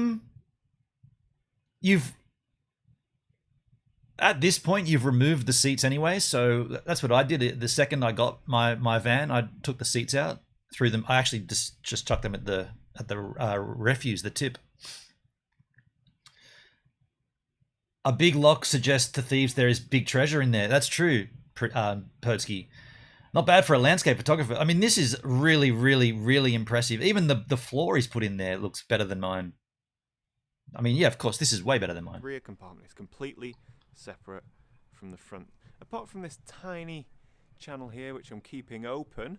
this point, you've removed the seats anyway, so that's what I did. The second I got my van, I took the seats out, threw them. I actually just chucked them at the refuse, the tip. A big lock suggests to thieves there is big treasure in there. That's true, Perdsky. Not bad for a landscape photographer. I mean, this is really, really, really impressive. Even the floor he's put in there looks better than mine. I mean, yeah, of course, this is way better than mine. Rear compartment is completely separate from the front. Apart from this tiny channel here, which I'm keeping open.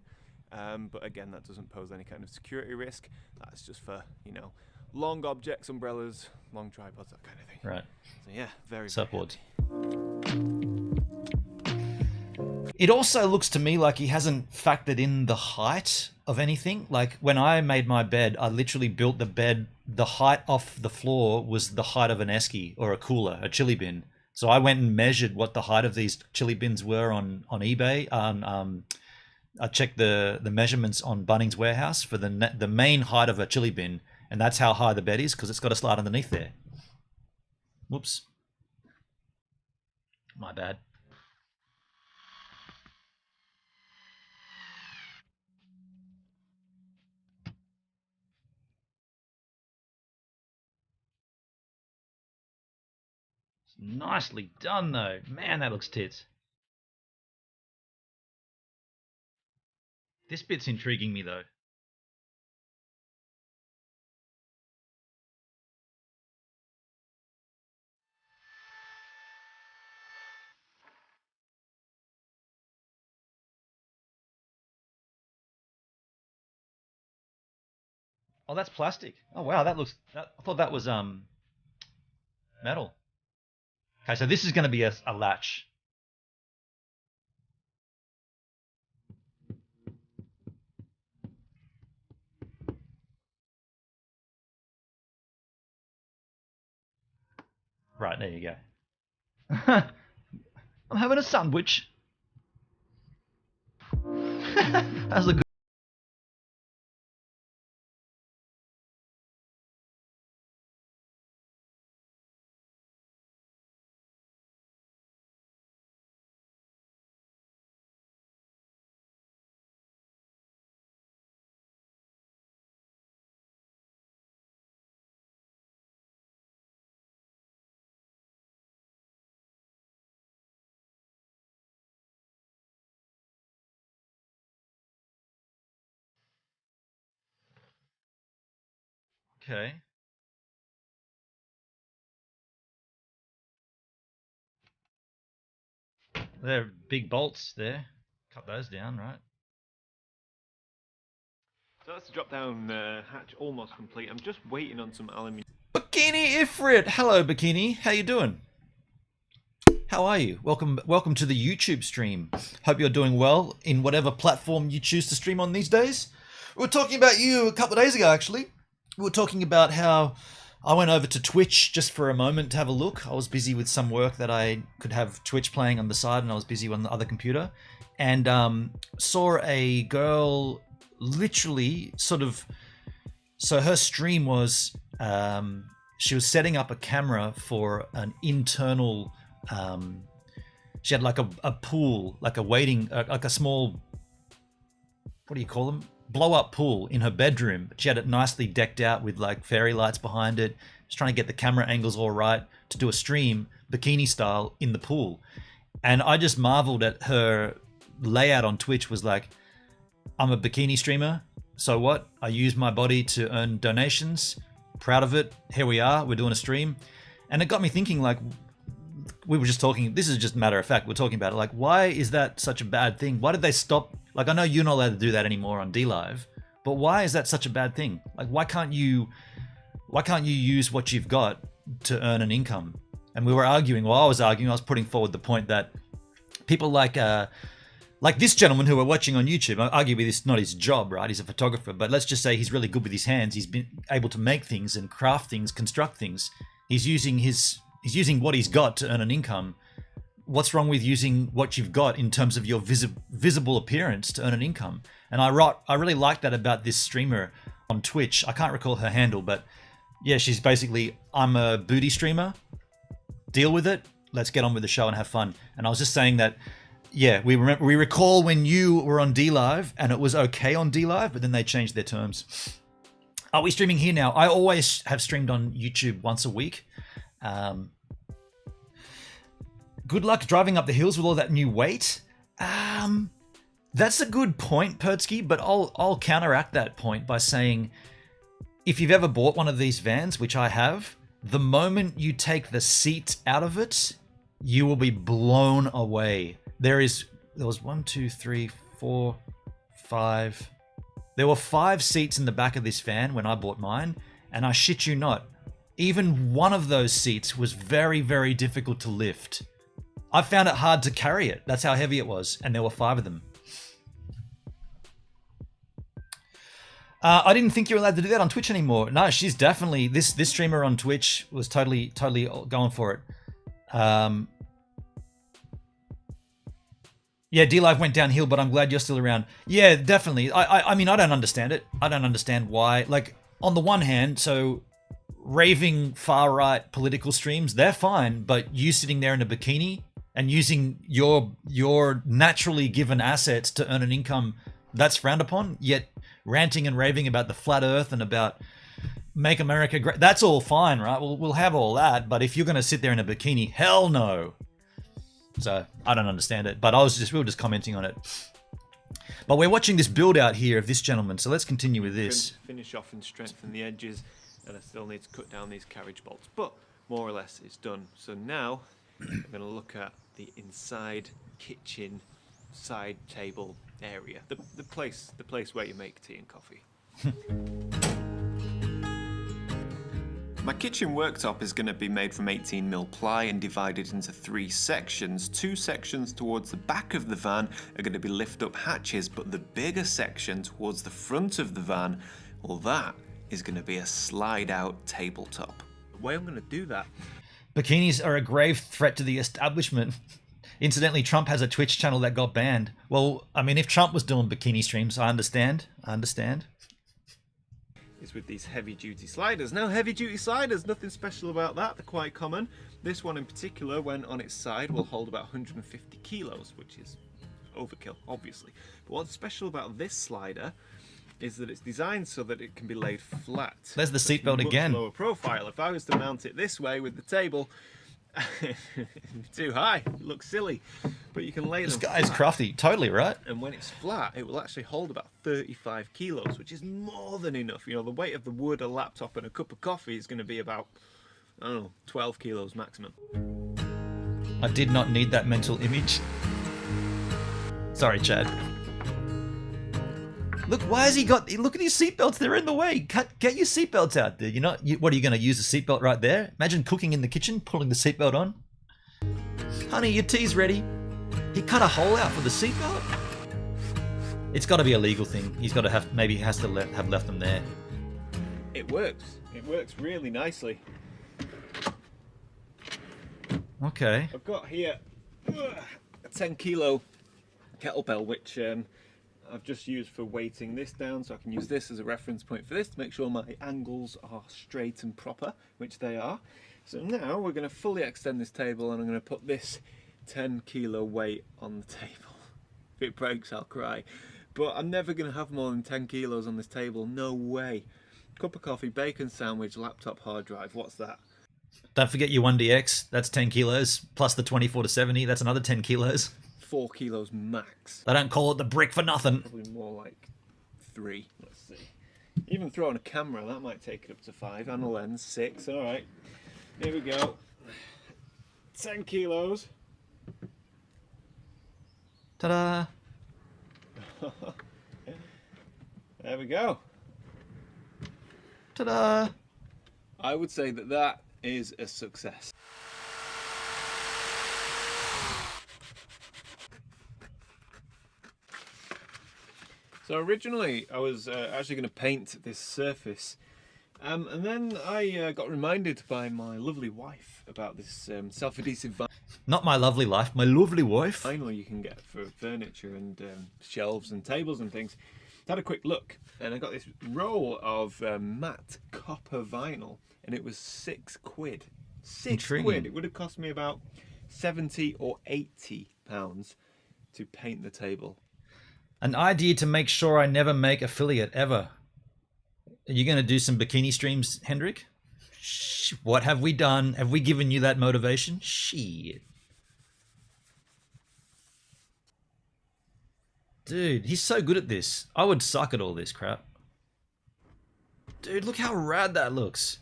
But again, that doesn't pose any kind of security risk. That's just for, you know, long objects, umbrellas, long tripods, that kind of thing. Right. So yeah, very Surfboards. It also looks to me like he hasn't factored in the height of anything. Like when I made my bed, I literally built the bed. The height off the floor was the height of an esky or a cooler, a chili bin. So I went and measured what the height of these chili bins were on eBay. I checked the measurements on Bunnings Warehouse for the main height of a chili bin, and that's how high the bed is because it's got a slide underneath there. Whoops. My bad. Nicely done though. Man, that looks tits. This bit's intriguing me though. Oh, that's plastic. Oh wow, that looks. I thought that was metal. Okay, so this is going to be a latch. Right, there you go. I'm having a sandwich. That's a good. Okay. There are big bolts there. Cut those down, right? So that's the drop down hatch almost complete. I'm just waiting on some aluminium. Bikini Ifrit! Hello, Bikini. How you doing? How are you? Welcome to the YouTube stream. Hope you're doing well in whatever platform you choose to stream on these days. We were talking about you a couple of days ago, actually. We were talking about how I went over to Twitch just for a moment to have a look. I was busy with some work that I could have Twitch playing on the side, and I was busy on the other computer. And saw a girl literally sort of. So her stream was she was setting up a camera for an internal. She had like a pool, like a waiting, like a small. What do you call them? Blow up pool in her bedroom. She had it nicely decked out with like fairy lights behind it. She's trying to get the camera angles all right to do a stream bikini style in the pool. And I just marveled at her layout on Twitch. Was like, I'm a bikini streamer. So what? I use my body to earn donations. Proud of it. Here we are. We're doing a stream. And it got me thinking, like, we were just talking, this is just matter of fact, we're talking about it. Like, why is that such a bad thing? Why did they stop? Like, I know you're not allowed to do that anymore on DLive, but why is that such a bad thing? Like, why can't you use what you've got to earn an income? And we were arguing, I was putting forward the point that people like this gentleman who we're watching on YouTube, arguably this is not his job, right? He's a photographer, but let's just say he's really good with his hands. He's been able to make things and craft things, construct things. He's using what he's got to earn an income. What's wrong with using what you've got in terms of your visible appearance to earn an income? And I really like that about this streamer on Twitch. I can't recall her handle, but yeah, she's basically, I'm a booty streamer. Deal with it. Let's get on with the show and have fun. And I was just saying that, yeah, we recall when you were on DLive and it was okay on DLive, but then they changed their terms. Are we streaming here now? I always have streamed on YouTube once a week. Good luck driving up the hills with all that new weight. That's a good point, Pertsky, but I'll counteract that point by saying, if you've ever bought one of these vans, which I have, the moment you take the seat out of it, you will be blown away. There was 1, 2, 3, 4, 5. There were 5 seats in the back of this van when I bought mine, and I shit you not, even one of those seats was very, very difficult to lift. I found it hard to carry it. That's how heavy it was, and there were 5 of them. I didn't think you were allowed to do that on Twitch anymore. No, she's definitely, this streamer on Twitch was totally going for it. Yeah, DLive went downhill, but I'm glad you're still around. Yeah, definitely. I mean, I don't understand it. I don't understand why. Like, on the one hand, so raving far-right political streams, they're fine, but you sitting there in a bikini and using your naturally given assets to earn an income, that's frowned upon. Yet ranting and raving about the flat earth and about make America great, that's all fine, right? We'll have all that, but if you're going to sit there in a bikini, hell no. So I don't understand it, but we were just commenting on it. But we're watching this build out here of this gentleman, so let's continue with this. Finish off and strengthen the edges, and I still need to cut down these carriage bolts, but more or less it's done. So now I'm going to look at the inside kitchen side table area, the place where you make tea and coffee. My kitchen worktop is going to be made from 18mm ply and divided into 3 sections. 2 sections towards the back of the van are going to be lift-up hatches, but the bigger section towards the front of the van, well, that is going to be a slide-out tabletop. The way I'm going to do that... Bikinis are a grave threat to the establishment. Incidentally, Trump has a Twitch channel that got banned. Well, I mean, if Trump was doing bikini streams, I understand. Is with these heavy-duty sliders. Now, heavy-duty sliders, nothing special about that. They're quite common. This one in particular, when on its side, will hold about 150 kilos, which is overkill, obviously. But what's special about this slider is that it's designed so that it can be laid flat. There's the seatbelt again. Lower profile. If I was to mount it this way with the table, too high. It looks silly. But you can lay them This guy's flat. crafty. Totally, right? And when it's flat, it will actually hold about 35 kilos, which is more than enough. You know, the weight of the wood, a laptop, and a cup of coffee is going to be about, I don't know, 12 kilos maximum. I did not need that mental image. Sorry, Chad. Look, why has he got... Look at his seatbelts. They're in the way. Get your seatbelts out there. What are you going to use a seatbelt right there? Imagine cooking in the kitchen, pulling the seatbelt on. Honey, your tea's ready. He cut a hole out for the seatbelt? It's got to be a legal thing. He's got to have... Maybe he has to have left them there. It works. It works really nicely. Okay. I've got here a 10 kilo kettlebell, which I've just used for weighting this down, so I can use this as a reference point for this to make sure my angles are straight and proper, which they are. So now we're going to fully extend this table, and I'm going to put this 10 kilo weight on the table. If it breaks, I'll cry. But I'm never going to have more than 10 kilos on this table, no way. Cup of coffee, bacon sandwich, laptop hard drive, what's that? Don't forget your 1DX, that's 10 kilos, plus the 24 to 70, that's another 10 kilos. 4 kilos max. They don't call it the brick for nothing. Probably more like 3, let's see. Even throwing a camera, that might take it up to 5, and a lens, 6, alright. Here we go. 10 kilos. Ta-da! There we go. Ta-da! I would say that that is a success. So originally I was actually going to paint this surface, and then I got reminded by my lovely wife about this self-adhesive Not my lovely life, my lovely wife. vinyl you can get for furniture and shelves and tables and things. I had a quick look, and I got this roll of matte copper vinyl, and it was £6. £6. It would have cost me about 70 or 80 pounds to paint the table. An idea to make sure I never make affiliate ever. Are you going to do some bikini streams, Hendrik? What have we done? Have we given you that motivation? Shit. Dude, he's so good at this. I would suck at all this crap. Dude, look how rad that looks.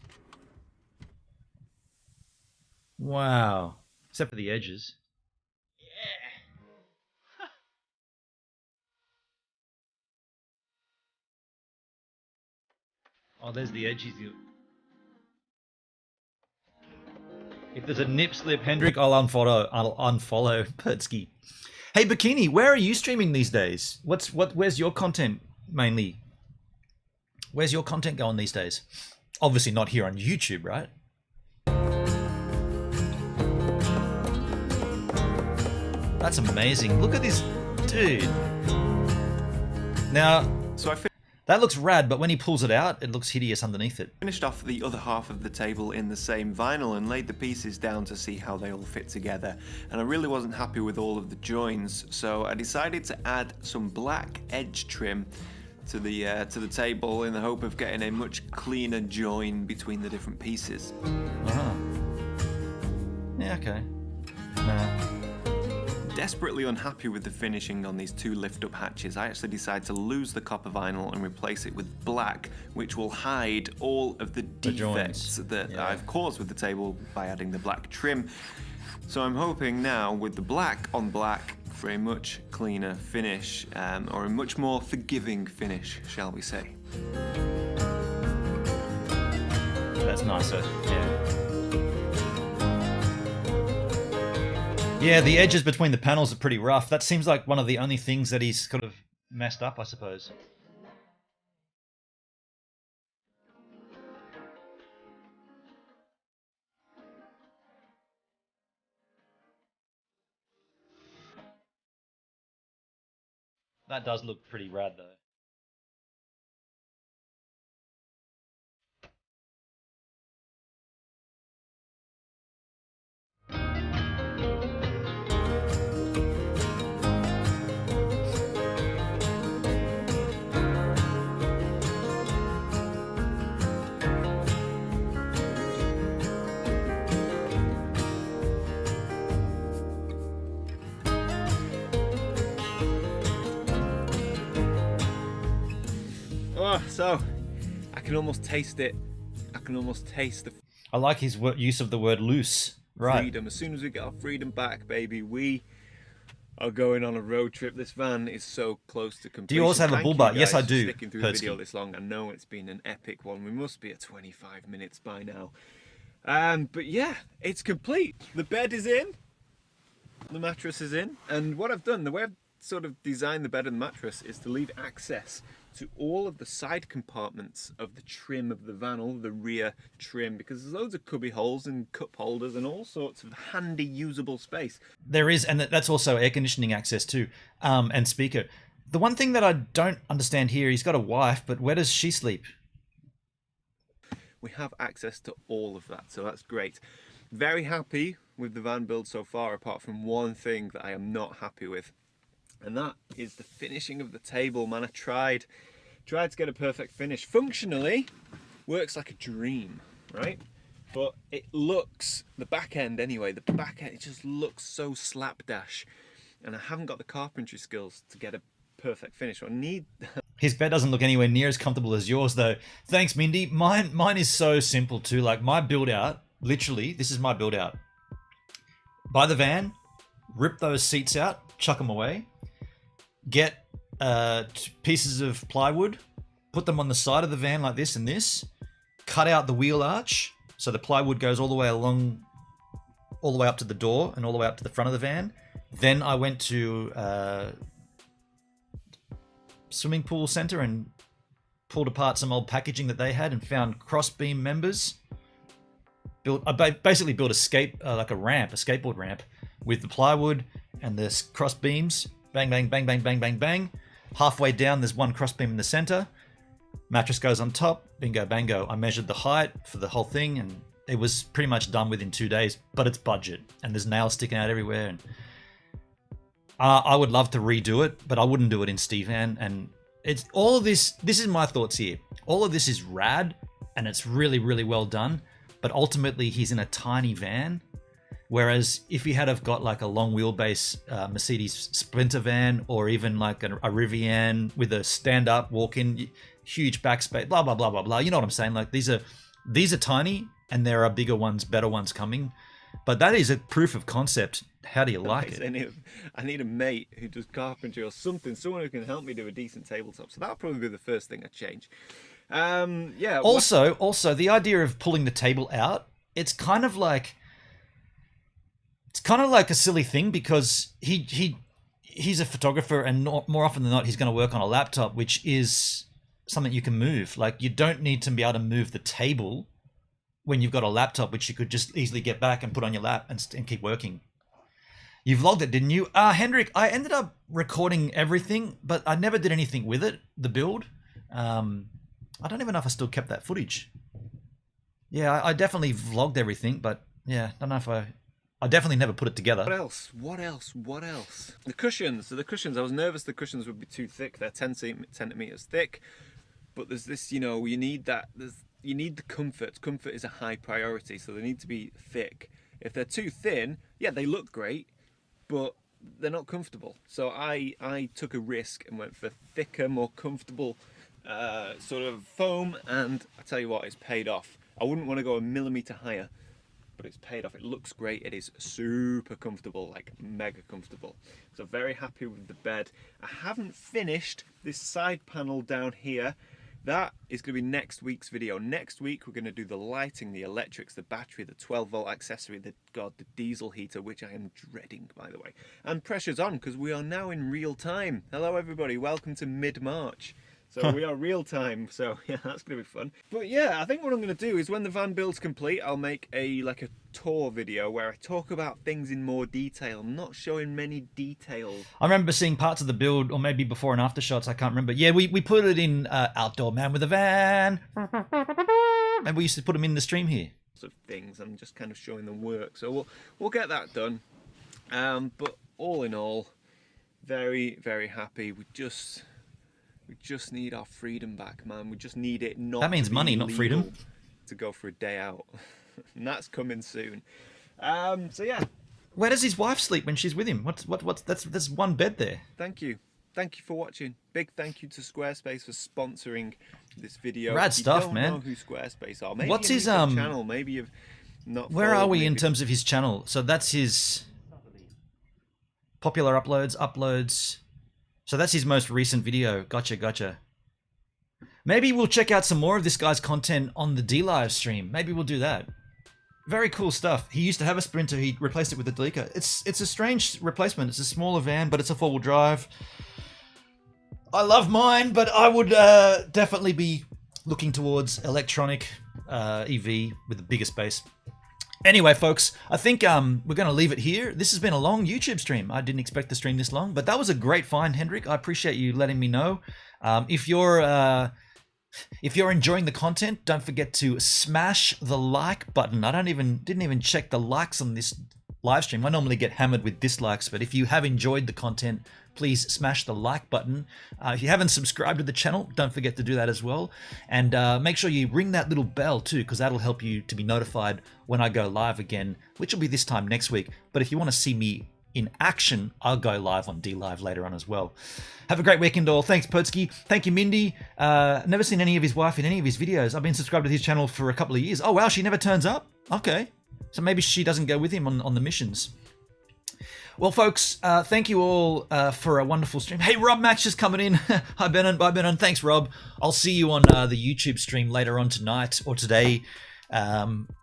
Wow. Except for the edges. Yeah. Oh, there's the edges. If there's a nip slip, Hendrik, I'll unfollow Pertsky. Hey, Bikini, where are you streaming these days? Where's your content mainly? Where's your content going these days? Obviously not here on YouTube, right? That's amazing. Look at this dude. Now, that looks rad, but when he pulls it out, it looks hideous underneath it. Finished off the other half of the table in the same vinyl and laid the pieces down to see how they all fit together, and I really wasn't happy with all of the joins, so I decided to add some black edge trim to the table in the hope of getting a much cleaner join between the different pieces. Uh-huh. Yeah, okay. Nah. Desperately unhappy with the finishing on these two lift-up hatches, I actually decided to lose the copper vinyl and replace it with black, which will hide all of the defects that I've caused with the table by adding the black trim. So I'm hoping now with the black on black for a much cleaner finish, or a much more forgiving finish, shall we say. That's nicer, yeah. Yeah, the edges between the panels are pretty rough. That seems like one of the only things that he's kind of messed up, I suppose. That does look pretty rad, though. Oh, so I can almost taste it. I can almost taste the I like his use of the word loose. Right. freedom. As soon as we get our freedom back, baby, we are going on a road trip. This van is so close to completion. Do you also have a bull bar? Yes, I do. Sticking through the video this long. I know it's been an epic one. We must be at 25 minutes by now. But yeah, it's complete. The bed is in. The mattress is in. And what I've done, the way I've sort of designed the bed and the mattress is to leave access to all of the side compartments of the trim of the van, all the rear trim, because there's loads of cubby holes and cup holders and all sorts of handy usable space. There is, and that's also air conditioning access too, and speaker. The one thing that I don't understand here, he's got a wife, but where does she sleep? We have access to all of that, so that's great. Very happy with the van build so far, apart from one thing that I am not happy with, and that is the finishing of the table. Man, I tried to get a perfect finish. Functionally, works like a dream, right? But it looks, the back end anyway, the back end, it just looks so slapdash, and I haven't got the carpentry skills to get a perfect finish. I need... His bed doesn't look anywhere near as comfortable as yours, though. Thanks, Mindy. Mine is so simple too. Like my build out, literally, this is my build out. Buy the van, rip those seats out, chuck them away, get pieces of plywood, put them on the side of the van like this and this, cut out the wheel arch so the plywood goes all the way along, all the way up to the door and all the way up to the front of the van. Then I went to swimming pool center and pulled apart some old packaging that they had and found cross beam members. I basically built like a ramp, a skateboard ramp, with the plywood and the cross beams. Bang, bang, bang, bang, bang, bang, bang. Halfway down, there's one cross beam in the center. Mattress goes on top. Bingo, bango. I measured the height for the whole thing, and it was pretty much done within 2 days. But it's budget, and there's nails sticking out everywhere. And I would love to redo it, but I wouldn't do it in Stevan. And it's all of this. This is my thoughts here. All of this is rad, and it's really, really well done. But ultimately, he's in a tiny van. Whereas if he had have got like a long wheelbase Mercedes Sprinter van, or even like a Rivian with a stand-up walk-in, huge backspace, blah blah blah blah blah. You know what I'm saying? Like these are tiny, and there are bigger ones, better ones coming. But that is a proof of concept. How do you like it? I need a mate who does carpentry or something, someone who can help me do a decent tabletop. So that'll probably be the first thing I change. Yeah. Also, the idea of pulling the table out, it's kind of like a silly thing, because he's a photographer, and more often than not, he's going to work on a laptop, which is something you can move. Like, you don't need to be able to move the table when you've got a laptop, which you could just easily get back and put on your lap and keep working. You vlogged it, didn't you? Hendrik, I ended up recording everything, but I never did anything with it, the build. I don't even know if I still kept that footage. Yeah, I definitely vlogged everything, but yeah, I don't know if I definitely never put it together. What else? The cushions. So the cushions, I was nervous the cushions would be too thick. They're 10 centimeters thick. But there's this, you need that. You need the comfort. Comfort is a high priority, so they need to be thick. If they're too thin, yeah, they look great, but they're not comfortable. So I took a risk and went for thicker, more comfortable sort of foam, and I tell you what, it's paid off. I wouldn't want to go a millimeter higher, but it's paid off. It looks great. It is super comfortable, like mega comfortable. So very happy with the bed. I haven't finished this side panel down here. That is going to be next week's video. Next week we're going to do the lighting, the electrics, the battery, the 12-volt accessory, the diesel heater, which I am dreading, by the way. And pressure's on, because we are now in real time. Hello everybody, welcome to mid-March. So we are real time, so yeah, that's going to be fun. But yeah, I think what I'm going to do is when the van build's complete, I'll make a tour video where I talk about things in more detail. I'm not showing many details. I remember seeing parts of the build, or maybe before and after shots, I can't remember. Yeah, we put it in Outdoor Man with a Van. And we used to put them in the stream here. Of things, I'm just kind of showing them work. So we'll get that done. But all in all, very, very happy. We just need our freedom back, man. We just need it not. That means money, not freedom. To go for a day out, and that's coming soon. So yeah. Where does his wife sleep when she's with him? That's one bed there. Thank you for watching. Big thank you to Squarespace for sponsoring this video. Rad stuff, man. Know who Squarespace are? Maybe what's his channel? Maybe you've not. Where are we in terms of his channel? So that's his popular uploads. So that's his most recent video. Gotcha. Maybe we'll check out some more of this guy's content on the D-Live stream. Maybe we'll do that. Very cool stuff. He used to have a Sprinter. He replaced it with a Delica. It's a strange replacement. It's a smaller van, but it's a four-wheel drive. I love mine, but I would definitely be looking towards electronic EV with a bigger space. Anyway, folks, I think we're going to leave it here. This has been a long YouTube stream. I didn't expect the stream this long, but that was a great find, Hendrik. I appreciate you letting me know. If you're enjoying the content, don't forget to smash the like button. I didn't even check the likes on this live stream. I normally get hammered with dislikes, but if you have enjoyed the content, please smash the like button. If you haven't subscribed to the channel, don't forget to do that as well. And make sure you ring that little bell too, because that'll help you to be notified when I go live again, which will be this time next week. But if you want to see me in action, I'll go live on DLive later on as well. Have a great weekend all. Thanks, Potsky. Thank you, Mindy. Never seen any of his wife in any of his videos. I've been subscribed to his channel for a couple of years. Oh, wow, she never turns up? Okay. So maybe she doesn't go with him on the missions. Well, folks, thank you all for a wonderful stream. Hey, Rob Max just coming in. Hi, Benon. Bye, Benon. Thanks, Rob. I'll see you on the YouTube stream later on tonight or today.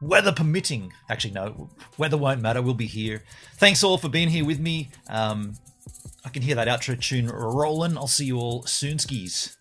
Weather permitting. Actually, no. Weather won't matter. We'll be here. Thanks all for being here with me. I can hear that outro tune rolling. I'll see you all soon, skis.